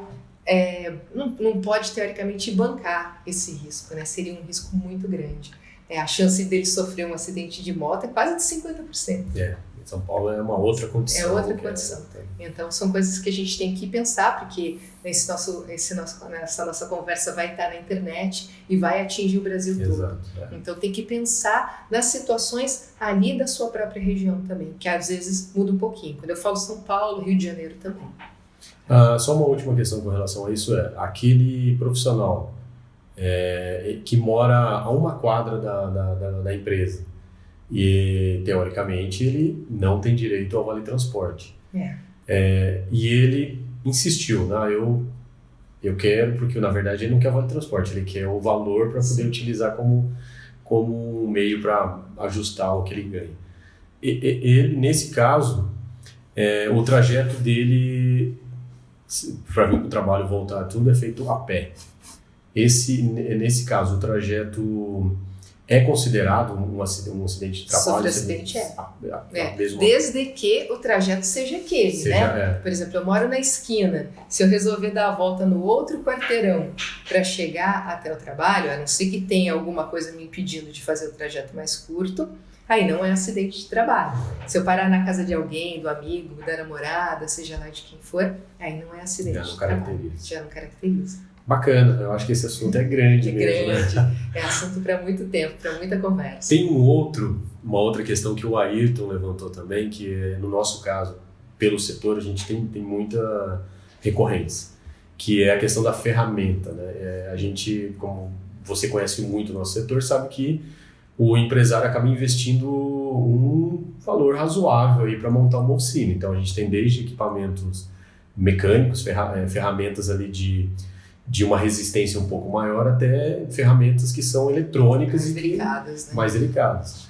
não pode, teoricamente, bancar esse risco, né? Seria um risco muito grande. A chance dele sofrer um acidente de moto é quase de 50%. Em São Paulo é uma outra condição. É outra condição. Então, são coisas que a gente tem que pensar, porque essa nossa conversa vai estar na internet e vai atingir o Brasil todo. Então, tem que pensar nas situações ali da sua própria região também, que às vezes muda um pouquinho. Quando eu falo São Paulo, Rio de Janeiro também. Só uma última questão com relação a isso aquele profissional que mora a uma quadra da empresa e, teoricamente, ele não tem direito ao Vale Transporte. E ele insistiu, eu Eu quero, porque na verdade ele não quer vale transporte, ele quer o valor para poder utilizar como um meio para ajustar o que ele ganha. Ele, nesse caso, o trajeto dele, para vir para o trabalho voltar, tudo é feito a pé. Nesse caso, o trajeto é considerado um acidente de trabalho? Sofrer acidente desde que o trajeto seja aquele, né? Por exemplo, eu moro na esquina, se eu resolver dar a volta no outro quarteirão para chegar até o trabalho, a não ser que tenha alguma coisa me impedindo de fazer o trajeto mais curto, aí não é acidente de trabalho. Se eu parar na casa de alguém, do amigo, da namorada, seja lá de quem for, aí não é acidente de trabalho. Já não caracteriza. Bacana, eu acho que esse assunto é grande mesmo. Grande, né? É assunto para muito tempo, para muita conversa. Tem uma outra questão que o Ayrton levantou também, que no nosso caso, pelo setor, a gente tem muita recorrência, que é a questão da ferramenta, né? A gente, como você conhece muito o nosso setor, sabe que o empresário acaba investindo um valor razoável aí para montar uma oficina. Então a gente tem desde equipamentos mecânicos, ferramentas ali de uma resistência um pouco maior, até ferramentas que são eletrônicas mais delicadas.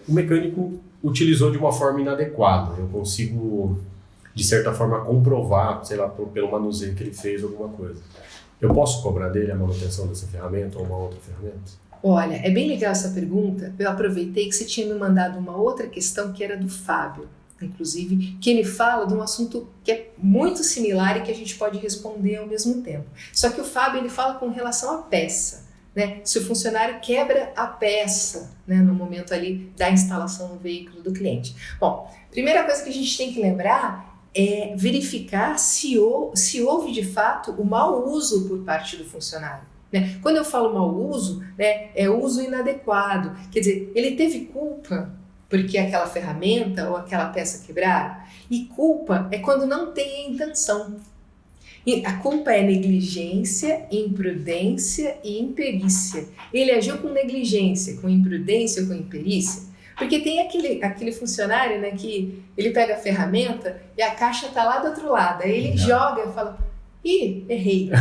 O mecânico utilizou de uma forma inadequada. Eu consigo, de certa forma, comprovar, sei lá, pelo manuseio que ele fez alguma coisa. Eu posso cobrar dele a manutenção dessa ferramenta ou uma outra ferramenta? Olha, é bem legal essa pergunta. Eu aproveitei que você tinha me mandado uma outra questão que era do Fábio, inclusive, que ele fala de um assunto que é muito similar e que a gente pode responder ao mesmo tempo. Só que o Fábio, ele fala com relação à peça, né? Se o funcionário quebra a peça, né, no momento ali da instalação no veículo do cliente. Bom, primeira coisa que a gente tem que lembrar é verificar se houve de fato o mau uso por parte do funcionário. Né? Quando eu falo mau uso, né, é uso inadequado, quer dizer, ele teve culpa porque aquela ferramenta ou aquela peça quebraram, e culpa é quando não tem a intenção. E a culpa é negligência, imprudência e imperícia. Ele agiu com negligência, com imprudência ou com imperícia? Porque tem aquele funcionário, né, que ele pega a ferramenta e a caixa está lá do outro lado, aí ele joga e fala, errei.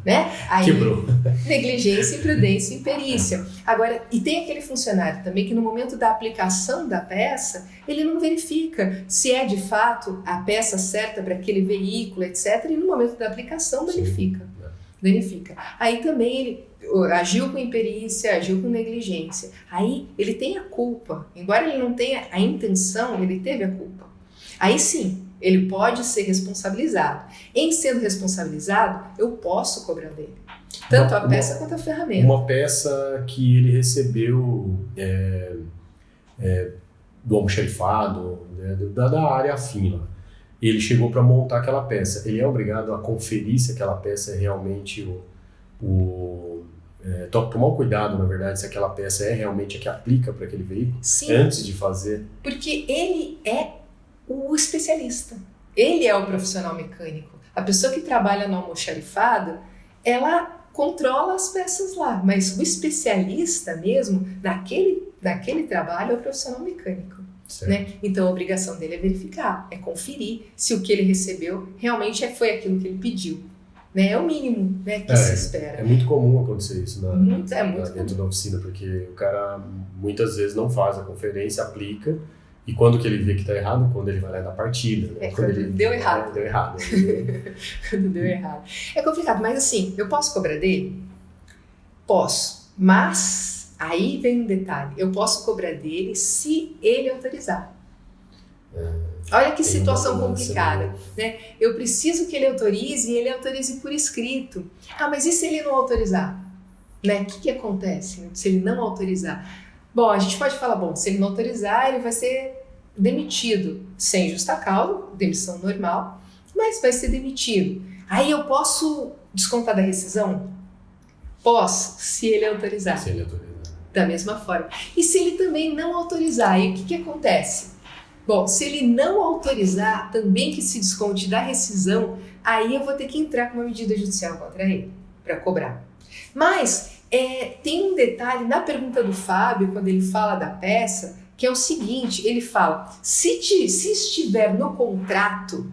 Né? Aí, quebrou. Negligência, imprudência e imperícia. Agora, e tem aquele funcionário também que no momento da aplicação da peça, ele não verifica se é de fato a peça certa para aquele veículo, etc. E no momento da aplicação verifica. Aí também ele agiu com imperícia, agiu com negligência. Aí ele tem a culpa. Embora ele não tenha a intenção, ele teve a culpa. Aí sim, ele pode ser responsabilizado. Em sendo responsabilizado, eu posso cobrar dele. Tanto a peça quanto a ferramenta. Uma peça que ele recebeu do almoxarifado, né, da área afim. Ele chegou para montar aquela peça. Ele é obrigado a conferir se aquela peça é realmente tomar cuidado, na verdade, se aquela peça é realmente a que aplica para aquele veículo. Sim, antes de fazer. Porque ele é o especialista. Ele é o profissional mecânico. A pessoa que trabalha no almoxarifado, ela controla as peças lá, mas o especialista mesmo, naquele trabalho, é o profissional mecânico. Né? Então a obrigação dele é verificar, é conferir se o que ele recebeu realmente foi aquilo que ele pediu. Né? É o mínimo, né, que se espera. É muito comum acontecer isso dentro comum da oficina, porque o cara muitas vezes não faz a conferência, aplica, e quando que ele vê que está errado, quando ele vai lá dar partida. Né? Quando ele deu errado. Deu errado. Quando deu errado. É complicado, mas assim, eu posso cobrar dele? Posso, mas aí vem um detalhe. Eu posso cobrar dele se ele autorizar. Olha que situação complicada. Né? Eu preciso que ele autorize e ele autorize por escrito. Mas e se ele não autorizar? Né? O que acontece se ele não autorizar? Bom, a gente pode falar, se ele não autorizar, ele vai ser demitido sem justa causa, demissão normal, mas vai ser demitido. Aí eu posso descontar da rescisão? Posso, se ele autorizar. Se ele autorizar. Da mesma forma. E se ele também não autorizar, aí o que acontece? Bom, se ele não autorizar também que se desconte da rescisão, aí eu vou ter que entrar com uma medida judicial contra ele, para cobrar. Mas tem um detalhe na pergunta do Fábio, quando ele fala da peça, que é o seguinte, ele fala, se estiver no contrato,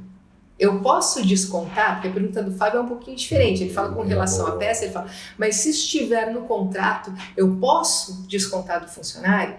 Eu posso descontar? Porque a pergunta do Fábio é um pouquinho diferente. Ele fala com relação à peça, ele fala, mas se estiver no contrato, eu posso descontar do funcionário?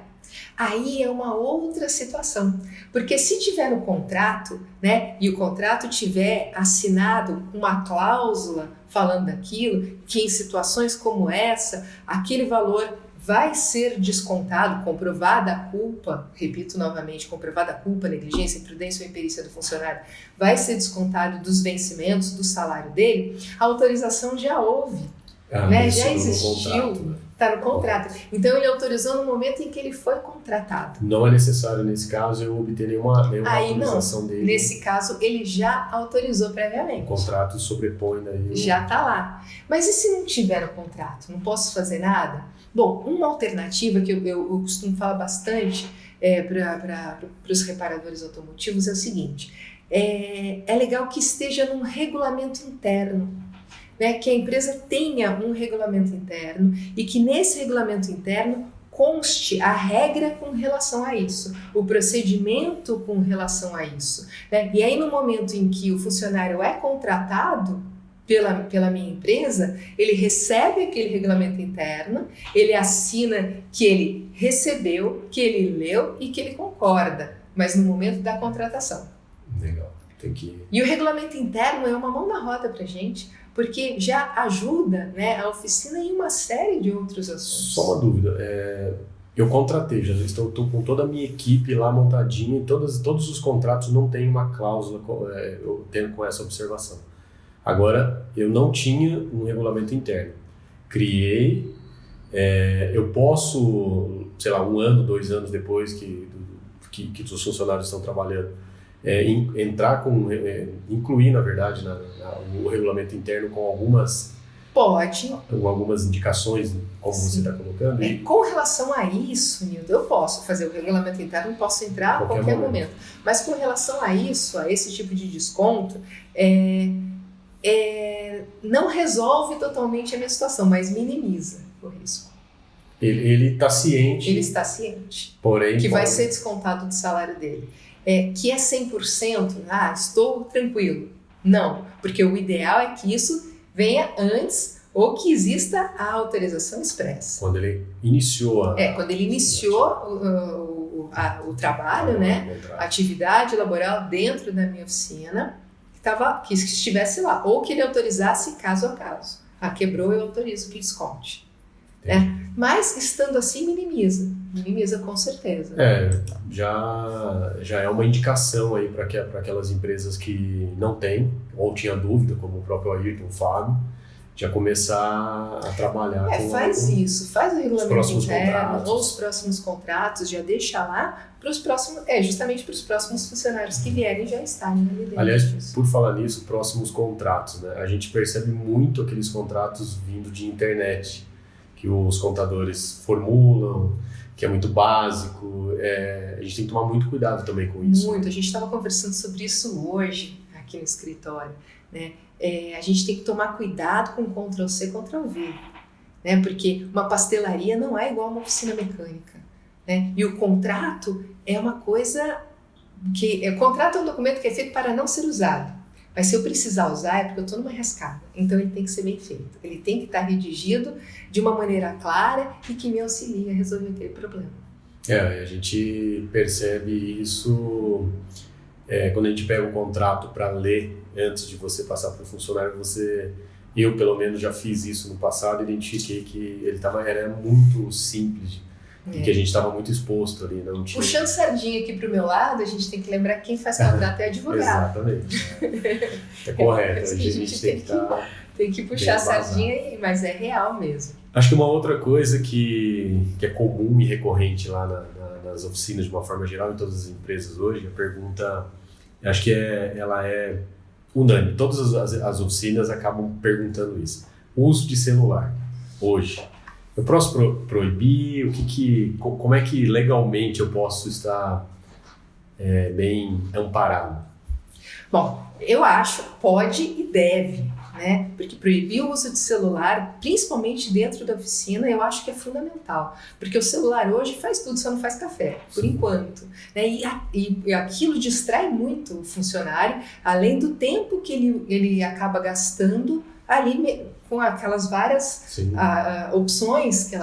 Aí é uma outra situação, porque se tiver no contrato, né, e o contrato tiver assinado uma cláusula falando daquilo, que em situações como essa, aquele valor vai ser descontado, comprovada a culpa, repito novamente, comprovada a culpa, negligência, imprudência ou imperícia do funcionário, vai ser descontado dos vencimentos do salário dele, a autorização já houve, né? Já existiu, está no contrato. Então ele autorizou no momento em que ele foi contratado. Não é necessário, nesse caso, eu obter nenhuma autorização dele. Nesse caso, ele já autorizou previamente. O contrato sobrepõe daí. Já está lá. Mas e se não tiver o contrato? Não posso fazer nada? Bom, uma alternativa que eu costumo falar bastante para os reparadores automotivos é o seguinte, é legal que esteja num regulamento interno, né, que a empresa tenha um regulamento interno e que nesse regulamento interno conste a regra com relação a isso, o procedimento com relação a isso, né? E aí no momento em que o funcionário é contratado pela minha empresa, ele recebe aquele regulamento interno, ele assina que ele recebeu, que ele leu e que ele concorda, mas no momento da contratação. Legal, tem que... E o regulamento interno é uma mão na roda pra gente, porque já ajuda, né, a oficina em uma série de outros assuntos. Só uma dúvida, eu contratei, já estou com toda a minha equipe lá montadinha, e todos os contratos não tem uma cláusula eu tendo com essa observação. Agora, eu não tinha um regulamento interno. Criei, eu posso, sei lá, 1 ano, 2 anos depois que os funcionários estão trabalhando, entrar incluir, na verdade, o regulamento interno com algumas indicações, como Sim. você está colocando. Com relação a isso, Nildo, eu posso fazer o regulamento interno, posso entrar a qualquer momento. Mas com relação a isso, a esse tipo de desconto, não resolve totalmente a minha situação, mas minimiza o risco. Ele está ciente. Ele está ciente. Porém, que vai ser descontado do salário dele. Que é 100%, estou tranquilo. Não, porque o ideal é que isso venha antes ou que exista a autorização expressa. Quando ele iniciou quando ele iniciou o trabalho, né, a atividade laboral dentro da minha oficina, que estivesse lá, ou que ele autorizasse caso a caso. Quebrou, eu autorizo que desconte. Mas estando assim, minimiza com certeza. Já é uma indicação aí para aquelas empresas que não têm, ou tinha dúvida, como o próprio Ayrton, o Fábio, já começar a trabalhar faz o regulamento interno, contratos. Ou os próximos contratos, já deixa lá para os próximos, justamente para os próximos funcionários que vierem já estarem ali dentro. Aliás, por falar nisso, próximos contratos, né? A gente percebe muito aqueles contratos vindo de internet, que os contadores formulam, que é muito básico. A gente tem que tomar muito cuidado também com isso. Muito, a gente estava conversando sobre isso hoje aqui no escritório, né? A gente tem que tomar cuidado com Ctrl+C, Ctrl+V, né? Porque uma pastelaria não é igual a uma oficina mecânica, né? E o contrato é uma coisa que... O contrato é um documento que é feito para não ser usado, mas se eu precisar usar é porque eu estou numa rascada, então ele tem que ser bem feito, ele tem que estar redigido de uma maneira clara e que me auxilie a resolver aquele problema. A gente percebe isso quando a gente pega o contrato para ler antes de você passar para o funcionário. Eu pelo menos já fiz isso no passado, identifiquei que ele era muito simples e que a gente estava muito exposto ali. Não tinha... Puxando sardinha aqui para o meu lado, a gente tem que lembrar que quem faz contrato é advogado. Exatamente. É correto. A gente tem que puxar a sardinha aí, mas é real mesmo. Acho que uma outra coisa que é comum e recorrente lá nas oficinas de uma forma geral, em todas as empresas hoje, a pergunta, acho que ela é unânime. Todas as oficinas acabam perguntando isso. Uso de celular, hoje. Eu posso proibir? Como é que legalmente eu posso estar bem amparado? Bom, eu acho pode e deve, né? Porque proibir o uso de celular, principalmente dentro da oficina, eu acho que é fundamental. Porque o celular hoje faz tudo, só não faz café, por enquanto. Né? E aquilo distrai muito o funcionário, além do tempo que ele acaba gastando ali com aquelas várias opções que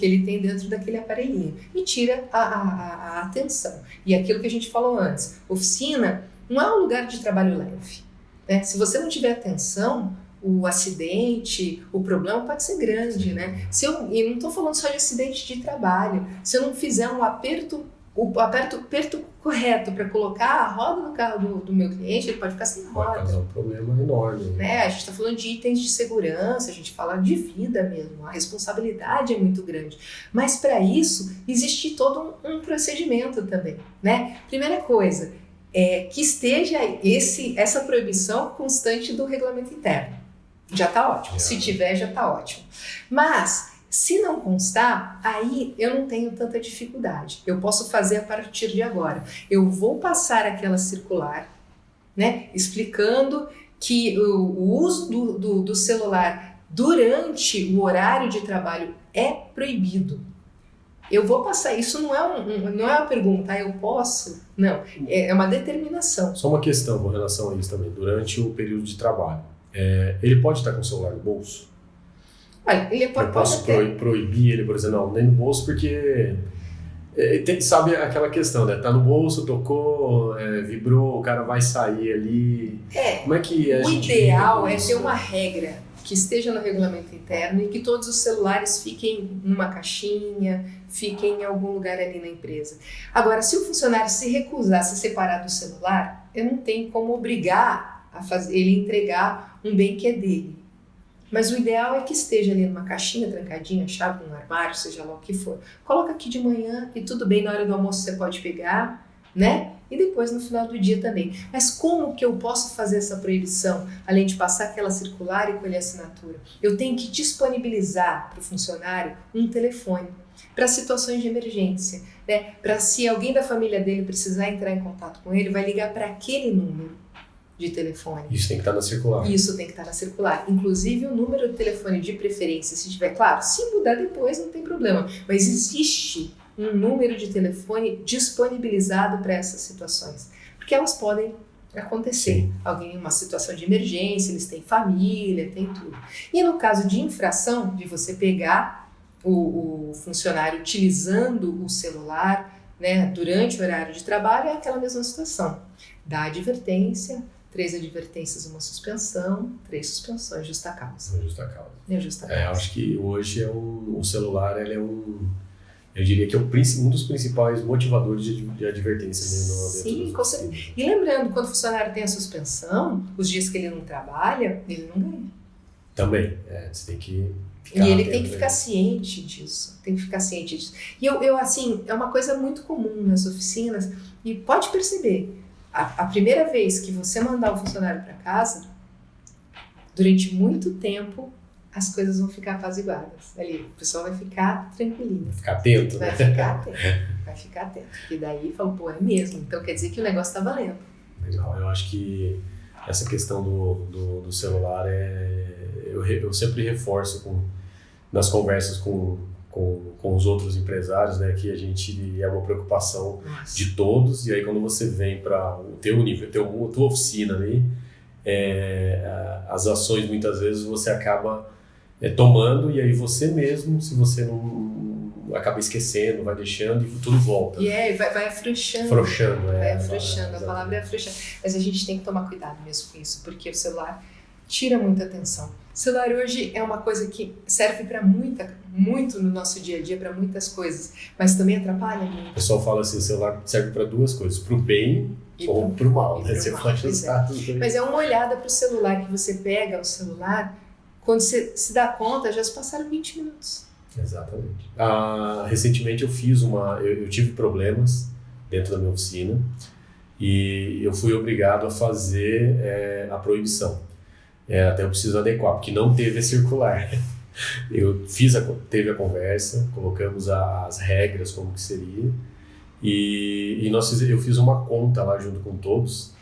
ele tem dentro daquele aparelhinho. E tira a atenção. E aquilo que a gente falou antes, oficina não é um lugar de trabalho leve. Né? Se você não tiver atenção, o acidente, o problema pode ser grande, né? E não estou falando só de acidente de trabalho. Se eu não fizer o aperto correto para colocar a roda no carro do meu cliente, ele pode ficar sem roda. Vai causar um problema enorme. Né? A gente está falando de itens de segurança, a gente fala de vida mesmo, a responsabilidade é muito grande. Mas para isso, existe todo um procedimento também. Né? Primeira coisa, que esteja essa proibição constante do regulamento interno. Já está ótimo. Se tiver, já está ótimo. Mas, se não constar, aí eu não tenho tanta dificuldade. Eu posso fazer a partir de agora. Eu vou passar aquela circular, né, explicando que o uso do celular durante o horário de trabalho é proibido. Eu vou passar, isso não é uma pergunta, eu posso? Não, é uma determinação. Só uma questão com relação a isso também, durante o período de trabalho. Ele pode estar com o celular no bolso? Olha, ele eu posso proibir ele, por exemplo, não, nem no bolso, porque sabe aquela questão, né? Tá no bolso, tocou, vibrou, o cara vai sair ali. Como é que a gente... O ideal é ter uma regra que esteja no regulamento interno e que todos os celulares fiquem numa caixinha, fiquem em algum lugar ali na empresa. Agora, se o funcionário se recusar a se separar do celular, eu não tenho como obrigar ele entregar um bem que é dele. Mas o ideal é que esteja ali numa caixinha trancadinha, chave num armário, seja lá o que for. Coloca aqui de manhã e tudo bem, na hora do almoço você pode pegar, né? E depois no final do dia também. Mas como que eu posso fazer essa proibição, além de passar aquela circular e colher assinatura? Eu tenho que disponibilizar para o funcionário um telefone para situações de emergência, né? Para se alguém da família dele precisar entrar em contato com ele, vai ligar para aquele número de telefone. Isso tem que estar na circular. Isso tem que estar na circular. Inclusive o número de telefone de preferência, se tiver, claro, se mudar depois não tem problema, mas existe um número de telefone disponibilizado para essas situações, porque elas podem acontecer. Sim. Alguém em uma situação de emergência, eles têm família, tem tudo. E no caso de infração, de você pegar o funcionário utilizando o celular, né, durante o horário de trabalho, é aquela mesma situação. Dá advertência, 3 advertências, uma suspensão, 3 suspensões, justa causa. Justa causa. Justa causa. Eu acho que hoje o celular ele eu diria que é um dos principais motivadores de advertência. Sim, com certeza. E lembrando, quando o funcionário tem a suspensão, os dias que ele não trabalha, ele não ganha. Também, você tem que ficar E ele tem que ficar ciente disso, E eu assim, é uma coisa muito comum nas oficinas, e pode perceber, a primeira vez que você mandar o funcionário para casa, durante muito tempo, as coisas vão ficar apaziguadas. Ali, o pessoal vai ficar tranquilinho. Vai ficar atento, né? Vai ficar atento. E daí fala, pô, é mesmo. Então quer dizer que o negócio tá valendo. Legal, eu acho que essa questão do celular eu sempre reforço nas conversas com os outros empresários, né, que a gente é uma preocupação de todos, e aí quando você vem para o teu nível, a tua oficina ali, as ações muitas vezes você acaba tomando, e aí você mesmo, se você não acaba esquecendo, vai deixando e tudo volta. E vai afrouxando. Vai afrouxando, a palavra é afrouxando. Mas a gente tem que tomar cuidado mesmo com isso, porque o celular tira muita atenção. O celular hoje é uma coisa que serve para muito no nosso dia a dia, para muitas coisas, mas também atrapalha muito. O pessoal fala assim, o celular serve para 2 coisas, para o bem ou para o mal, né? Você pode usar tudo bem. Mas é uma olhada para o celular, que você pega o celular, quando você se dá conta, já se passaram 20 minutos. Exatamente. Recentemente eu tive problemas dentro da minha oficina e eu fui obrigado a fazer a proibição. Até eu preciso adequar, porque não teve a circular. Teve a conversa, colocamos as regras, como que seria, eu fiz uma conta lá junto com todos,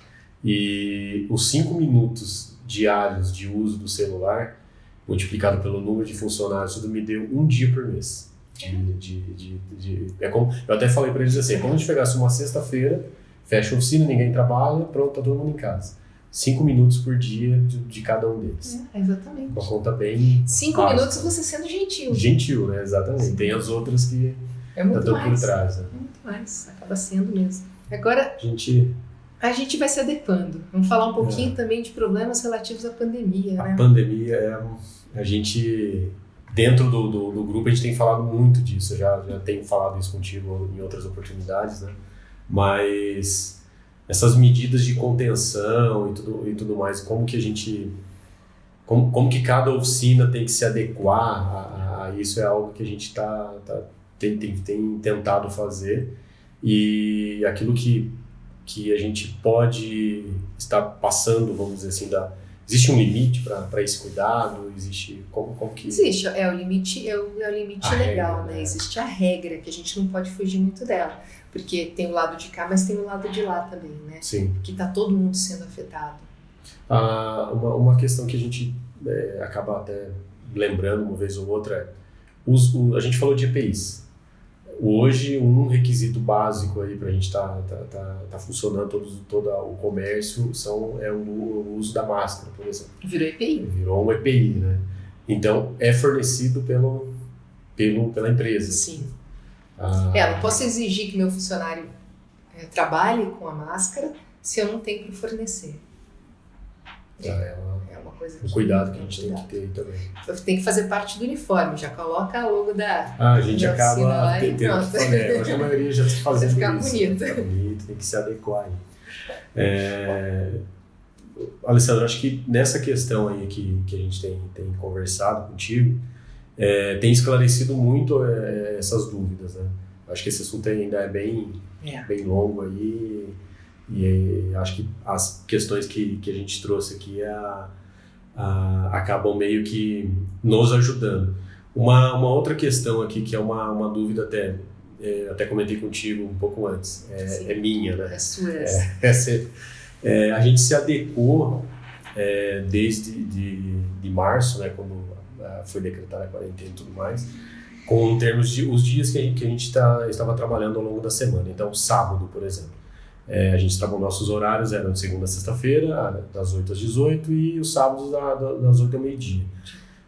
e os 5 minutos diários de uso do celular, multiplicado pelo número de funcionários, tudo me deu 1 dia por mês. É como, eu até falei para eles assim, como a gente pegasse uma sexta-feira, fecha a oficina, ninguém trabalha, pronto, tá todo mundo em casa. 5 minutos por dia de cada um deles. Exatamente. Uma conta bem 5 básica. minutos você sendo gentil. Gentil, né? Exatamente. Sim. Tem as outras que estão por trás. Né? É muito mais, acaba sendo mesmo. Agora, a gente vai se adequando. Vamos falar um pouquinho também de problemas relativos à pandemia, né? A pandemia, a gente, dentro do grupo, a gente tem falado muito disso. Eu já tenho falado isso contigo em outras oportunidades, né? Mas essas medidas de contenção e tudo mais, como que a gente... Como que cada oficina tem que se adequar a isso é algo que a gente tem tentado fazer. E aquilo que a gente pode estar passando, vamos dizer assim, existe um limite para esse cuidado? Existe como que... Existe, o limite legal, regra, né? Existe a regra, que a gente não pode fugir muito dela. Porque tem o lado de cá, mas tem o lado de lá também, né? Sim. Que está todo mundo sendo afetado. Uma questão que a gente acaba até lembrando uma vez ou outra a gente falou de EPIs. Hoje, um requisito básico aí para a gente tá funcionando todo o comércio é o uso da máscara, por exemplo. Virou EPI. Virou um EPI, né? Então, é fornecido pela empresa. Sim. Não posso exigir que meu funcionário trabalhe com a máscara se eu não tenho para fornecer. É uma coisa um cuidado que a gente tem que ter aí também. Tem que fazer parte do uniforme, já coloca a logo da a gente acaba tendo que fazer. Hoje a maioria já está fazendo ficar isso. Bonito. Ficar bonito, tem que se adequar aí. Alessandro, acho que nessa questão aí que a gente tem conversado contigo, tem esclarecido muito essas dúvidas, né? Acho que esse assunto ainda é bem longo aí e acho que as questões que a gente trouxe aqui acabam meio que nos ajudando. Uma outra questão aqui que é uma dúvida até comentei contigo um pouco antes, é minha, né? É sua. A gente se adequou desde de março, né, quando foi decretada a quarentena e tudo mais, com termos de os dias que a gente estava trabalhando ao longo da semana. Então, sábado, por exemplo, a gente trabalhou, nossos horários eram de segunda a sexta-feira, das 8 às 18, e os sábados das 8 ao meio-dia.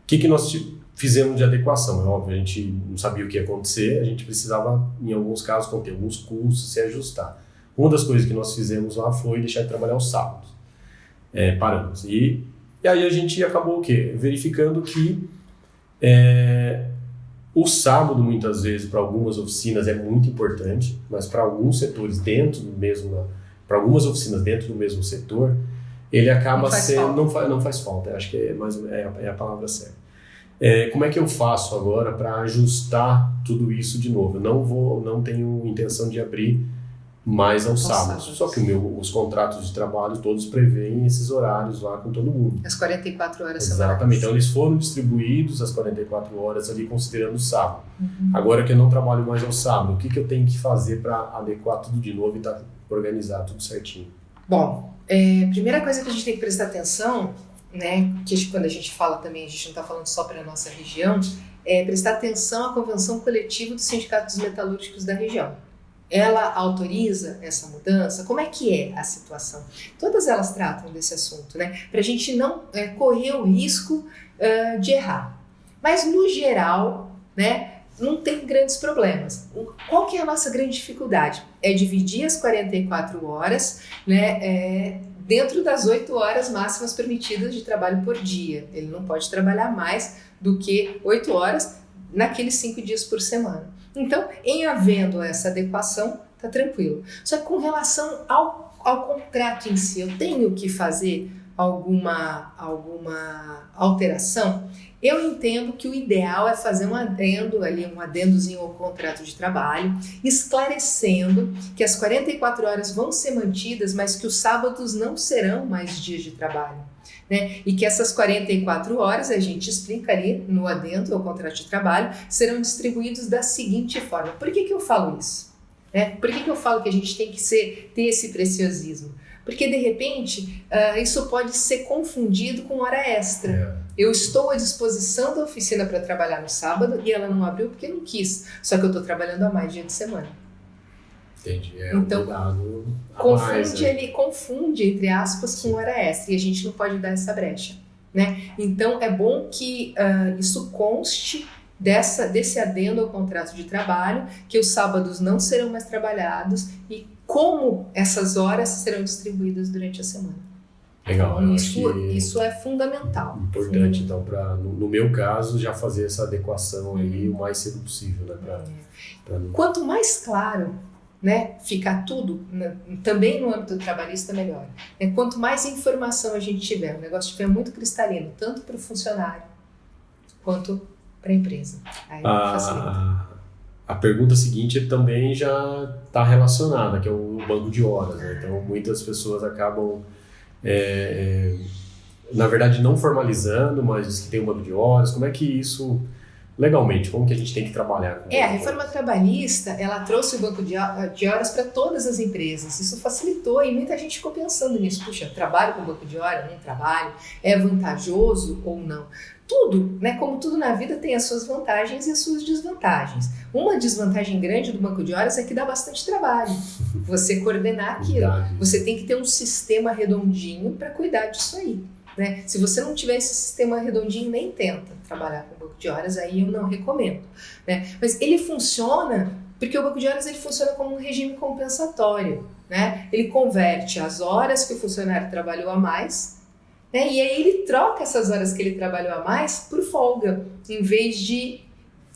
O que nós fizemos de adequação? É óbvio, a gente não sabia o que ia acontecer, a gente precisava, em alguns casos, conter alguns custos, se ajustar. Uma das coisas que nós fizemos lá foi deixar de trabalhar os sábados. Paramos. E aí a gente acabou o quê? Verificando que o sábado, muitas vezes, para algumas oficinas é muito importante, mas para alguns setores para algumas oficinas dentro do mesmo setor, ele acaba sendo... Não faz falta, acho que é a palavra certa. Como é que eu faço agora para ajustar tudo isso de novo? Eu não tenho intenção de abrir mais aos sábados. Só que os contratos de trabalho todos prevêem esses horários lá com todo mundo. As 44 horas semanais. Exatamente. Então eles foram distribuídos as 44 horas ali considerando o sábado. Agora que eu não trabalho mais ao sábado, o que eu tenho que fazer para adequar tudo de novo e organizar tudo certinho? Bom, primeira coisa que a gente tem que prestar atenção, né, que quando a gente fala também, a gente não está falando só para a nossa região, é prestar atenção à convenção coletiva do Sindicato dos Metalúrgicos da região. Ela autoriza essa mudança? Como é que é a situação? Todas elas tratam desse assunto, né? Para a gente não correr o risco de errar. Mas, no geral, né, não tem grandes problemas. Qual que é a nossa grande dificuldade? É dividir as 44 horas, né, dentro das 8 horas máximas permitidas de trabalho por dia. Ele não pode trabalhar mais do que 8 horas naqueles 5 dias por semana. Então, em havendo essa adequação, tá tranquilo. Só que com relação ao contrato em si, eu tenho que fazer alguma alteração? Eu entendo que o ideal é fazer um adendozinho ao contrato de trabalho, esclarecendo que as 44 horas vão ser mantidas, mas que os sábados não serão mais dias de trabalho. Né? E que essas 44 horas, a gente explica ali no adendo ao contrato de trabalho, serão distribuídos da seguinte forma. Por que eu falo isso? Por que eu falo que a gente tem que ter esse preciosismo? Porque, de repente, isso pode ser confundido com hora extra. Eu estou à disposição da oficina para trabalhar no sábado e ela não abriu porque não quis. Só que eu estou trabalhando a mais dia de semana. Entendi. Então, ele confunde, entre aspas, com hora extra. E a gente não pode dar essa brecha, né? Então, é bom que isso conste desse adendo ao contrato de trabalho, que os sábados não serão mais trabalhados e como essas horas serão distribuídas durante a semana. Legal. Então, isso é fundamental. Importante, então, para, no meu caso, já fazer essa adequação aí o mais cedo possível, né? Quanto mais claro, né, ficar tudo, também no âmbito trabalhista, melhor. Quanto mais informação a gente tiver, o negócio estiver muito cristalino, tanto para o funcionário quanto para a empresa. Aí facilita. A pergunta seguinte também já está relacionada, que é o banco de horas, né? Então, muitas pessoas acabam, na verdade, não formalizando, mas diz que tem um banco de horas. Como é que isso, legalmente, como que a gente tem que trabalhar? A reforma trabalhista, ela trouxe o banco de horas para todas as empresas. Isso facilitou e muita gente ficou pensando nisso. Puxa, trabalho com banco de horas? Não trabalho? É vantajoso ou não? Tudo, né? Como tudo na vida tem as suas vantagens e as suas desvantagens. Uma desvantagem grande do banco de horas é que dá bastante trabalho. Você coordenar aquilo. Você tem que ter um sistema redondinho para cuidar disso aí, né? Se você não tiver esse sistema redondinho, nem tenta trabalhar com banco de horas, aí eu não recomendo, né? Mas ele funciona porque o banco de horas ele funciona como um regime compensatório, né? Ele converte as horas que o funcionário trabalhou a mais, né? E aí ele troca essas horas que ele trabalhou a mais por folga, em vez de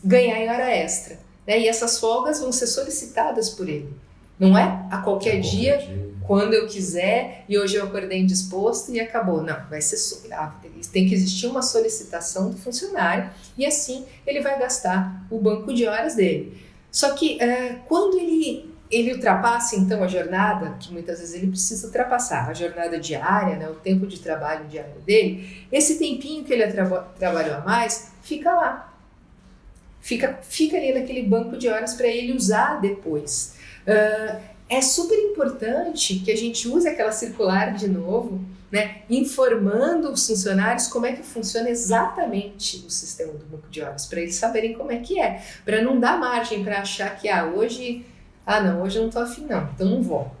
ganhar em hora extra, né? E essas folgas vão ser solicitadas por ele. Não é a qualquer dia, quando eu quiser, e hoje eu acordei indisposto e acabou. Não, vai ser tem que existir uma solicitação do funcionário e assim ele vai gastar o banco de horas dele. Só que quando ele ultrapassa então a jornada, que muitas vezes ele precisa ultrapassar, a jornada diária, né, o tempo de trabalho diário dele, esse tempinho que ele trabalhou a mais, fica lá. Fica ali naquele banco de horas para ele usar depois. É super importante que a gente use aquela circular de novo, né, informando os funcionários como é que funciona exatamente o sistema do banco de horas, para eles saberem como é que é, para não dar margem para achar que hoje eu não tô afim não, então não vou,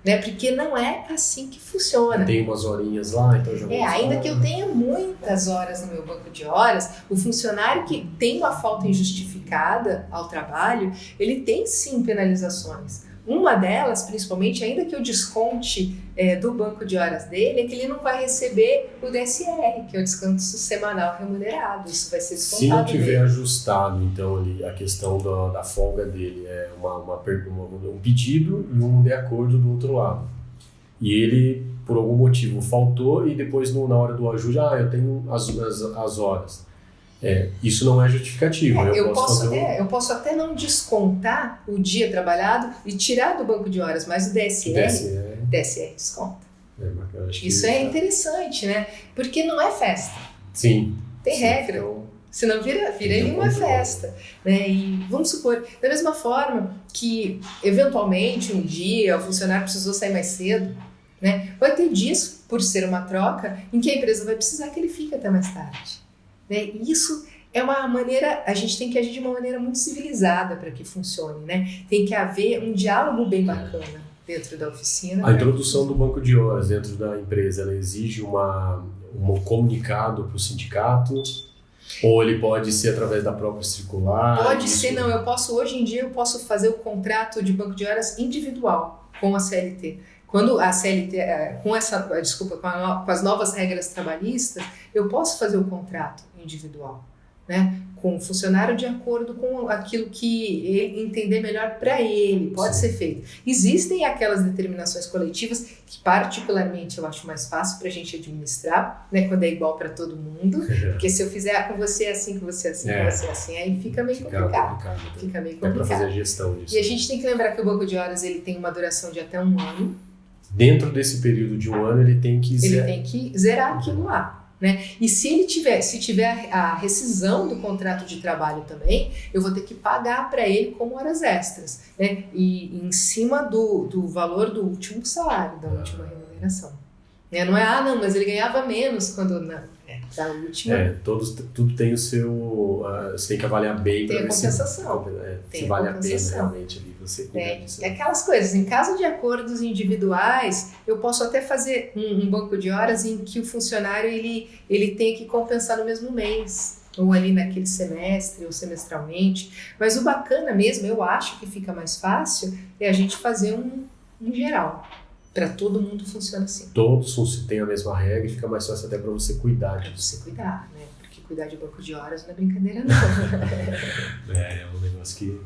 né, porque não é assim que funciona. Tem umas horinhas lá, então já vou ainda que eu tenha muitas horas no meu banco de horas, o funcionário que tem uma falta injustificada ao trabalho, ele tem sim penalizações. Uma delas, principalmente, ainda que eu desconte do banco de horas dele, é que ele não vai receber o DSR, que é o desconto semanal remunerado. Isso vai ser descontado. Se não tiver ajustado, então, ali, a questão da folga dele, um pedido e um de acordo do outro lado. E ele, por algum motivo, faltou e depois, na hora do ajuste, eu tenho as horas. Isso não é justificativo. Eu posso até não descontar o dia trabalhado e tirar do banco de horas, mas o DSR desconta. Isso é interessante, né? Porque não é festa. Sim. Tem regra. Então, senão vira uma festa. Né? E vamos supor, da mesma forma que, eventualmente, um dia o funcionário precisou sair mais cedo, né? Vai ter dias, por ser uma troca, em que a empresa vai precisar que ele fique até mais tarde. Isso é uma maneira, a gente tem que agir de uma maneira muito civilizada para que funcione, né? Tem que haver um diálogo bem bacana dentro da oficina. A introdução do banco de horas dentro da empresa, ela exige um comunicado para o sindicato? Ou ele pode ser através da própria circular? Pode ser, não. Hoje em dia eu posso fazer o contrato de banco de horas individual com a CLT. Quando a CLT, com as novas regras trabalhistas, eu posso fazer o contrato individual, né? Com o funcionário de acordo com aquilo que ele entender melhor para ele, pode ser feito. Existem aquelas determinações coletivas que particularmente eu acho mais fácil para a gente administrar, né? Quando é igual para todo mundo, porque se eu fizer com você assim, com você assim, com você assim, aí fica meio complicado. Fica meio complicado. É para fazer a gestão disso. E a gente tem que lembrar que o banco de horas ele tem uma duração de até 1 ano. Dentro desse período de 1 ano, ele tem que zerar aquilo lá, né? E se tiver a rescisão do contrato de trabalho também, eu vou ter que pagar para ele como horas extras, né? E em cima do valor do último salário, da última remuneração. remuneração. Não é, não, mas ele ganhava menos quando... Não, da última... tudo tem o seu... você tem que avaliar bem. Tem a compensação. Se vale a pena realmente ali você cuidar disso. Aquelas coisas, em caso de acordos individuais, eu posso até fazer um banco de horas em que o funcionário ele tem que compensar no mesmo mês, ou ali naquele semestre, ou semestralmente. Mas o bacana mesmo, eu acho que fica mais fácil, é a gente fazer um geral. Para todo mundo funciona assim. Todos têm a mesma regra e fica mais fácil até para você cuidar disso. Para você cuidar, né? Porque cuidar de banco de horas não é brincadeira, não. É um negócio que...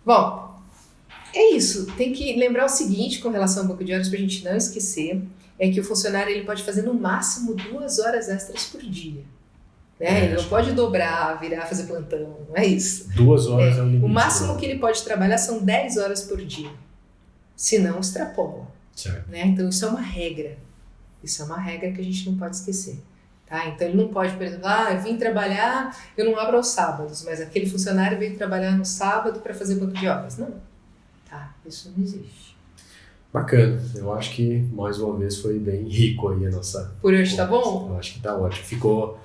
Bom, é isso. Tem que lembrar o seguinte com relação ao banco de horas, para a gente não esquecer, é que o funcionário ele pode fazer no máximo 2 horas extras por dia. Ele não pode dobrar, virar, fazer plantão, não é isso. 2 horas é o limite. O máximo que ele pode trabalhar são 10 horas por dia. Se não, extrapola. Então, isso é uma regra. Isso é uma regra que a gente não pode esquecer. Tá? Então, ele não pode, por exemplo, eu vim trabalhar, eu não abro aos sábados, mas aquele funcionário veio trabalhar no sábado para fazer banco de horas. Não. Tá? Isso não existe. Bacana. Eu acho que, mais uma vez, foi bem rico aí a nossa... Por hoje tá bom? Eu acho que tá ótimo.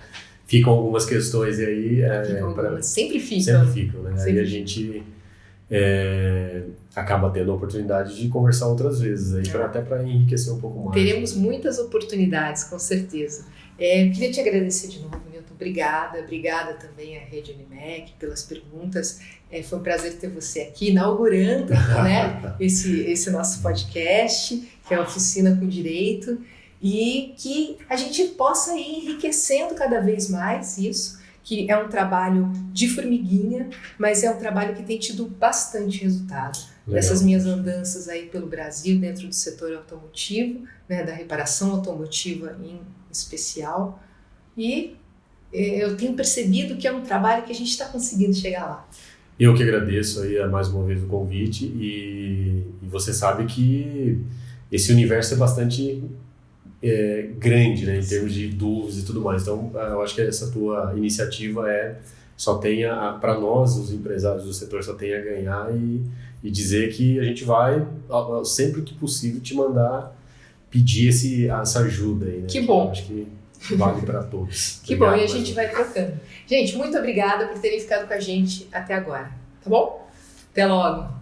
Ficam algumas questões aí. Sempre ficam, né? Aí a gente... acaba tendo a oportunidade de conversar outras vezes aí, até para enriquecer um pouco mais. Teremos muitas oportunidades, com certeza. Eu queria te agradecer de novo, Newton. Obrigada também à Rede Unimed pelas perguntas. Foi um prazer ter você aqui, inaugurando esse nosso podcast, que é a Oficina com Direito, e que a gente possa ir enriquecendo cada vez mais isso, que é um trabalho de formiguinha, mas é um trabalho que tem tido bastante resultado. Nessas minhas andanças aí pelo Brasil, dentro do setor automotivo, da reparação automotiva em especial, e eu tenho percebido que é um trabalho que a gente está conseguindo chegar lá. Eu que agradeço aí mais uma vez o convite, e você sabe que esse universo é bastante... grande, em termos de dúvidas e tudo mais. Então, eu acho que essa tua iniciativa só tem para nós, os empresários do setor, só tem a ganhar e dizer que a gente vai, sempre que possível, te mandar pedir essa ajuda aí, né? Que bom. Eu acho que vale para todos. Que bom, e a gente vai trocando. Gente, muito obrigada por terem ficado com a gente até agora, tá bom? Até logo!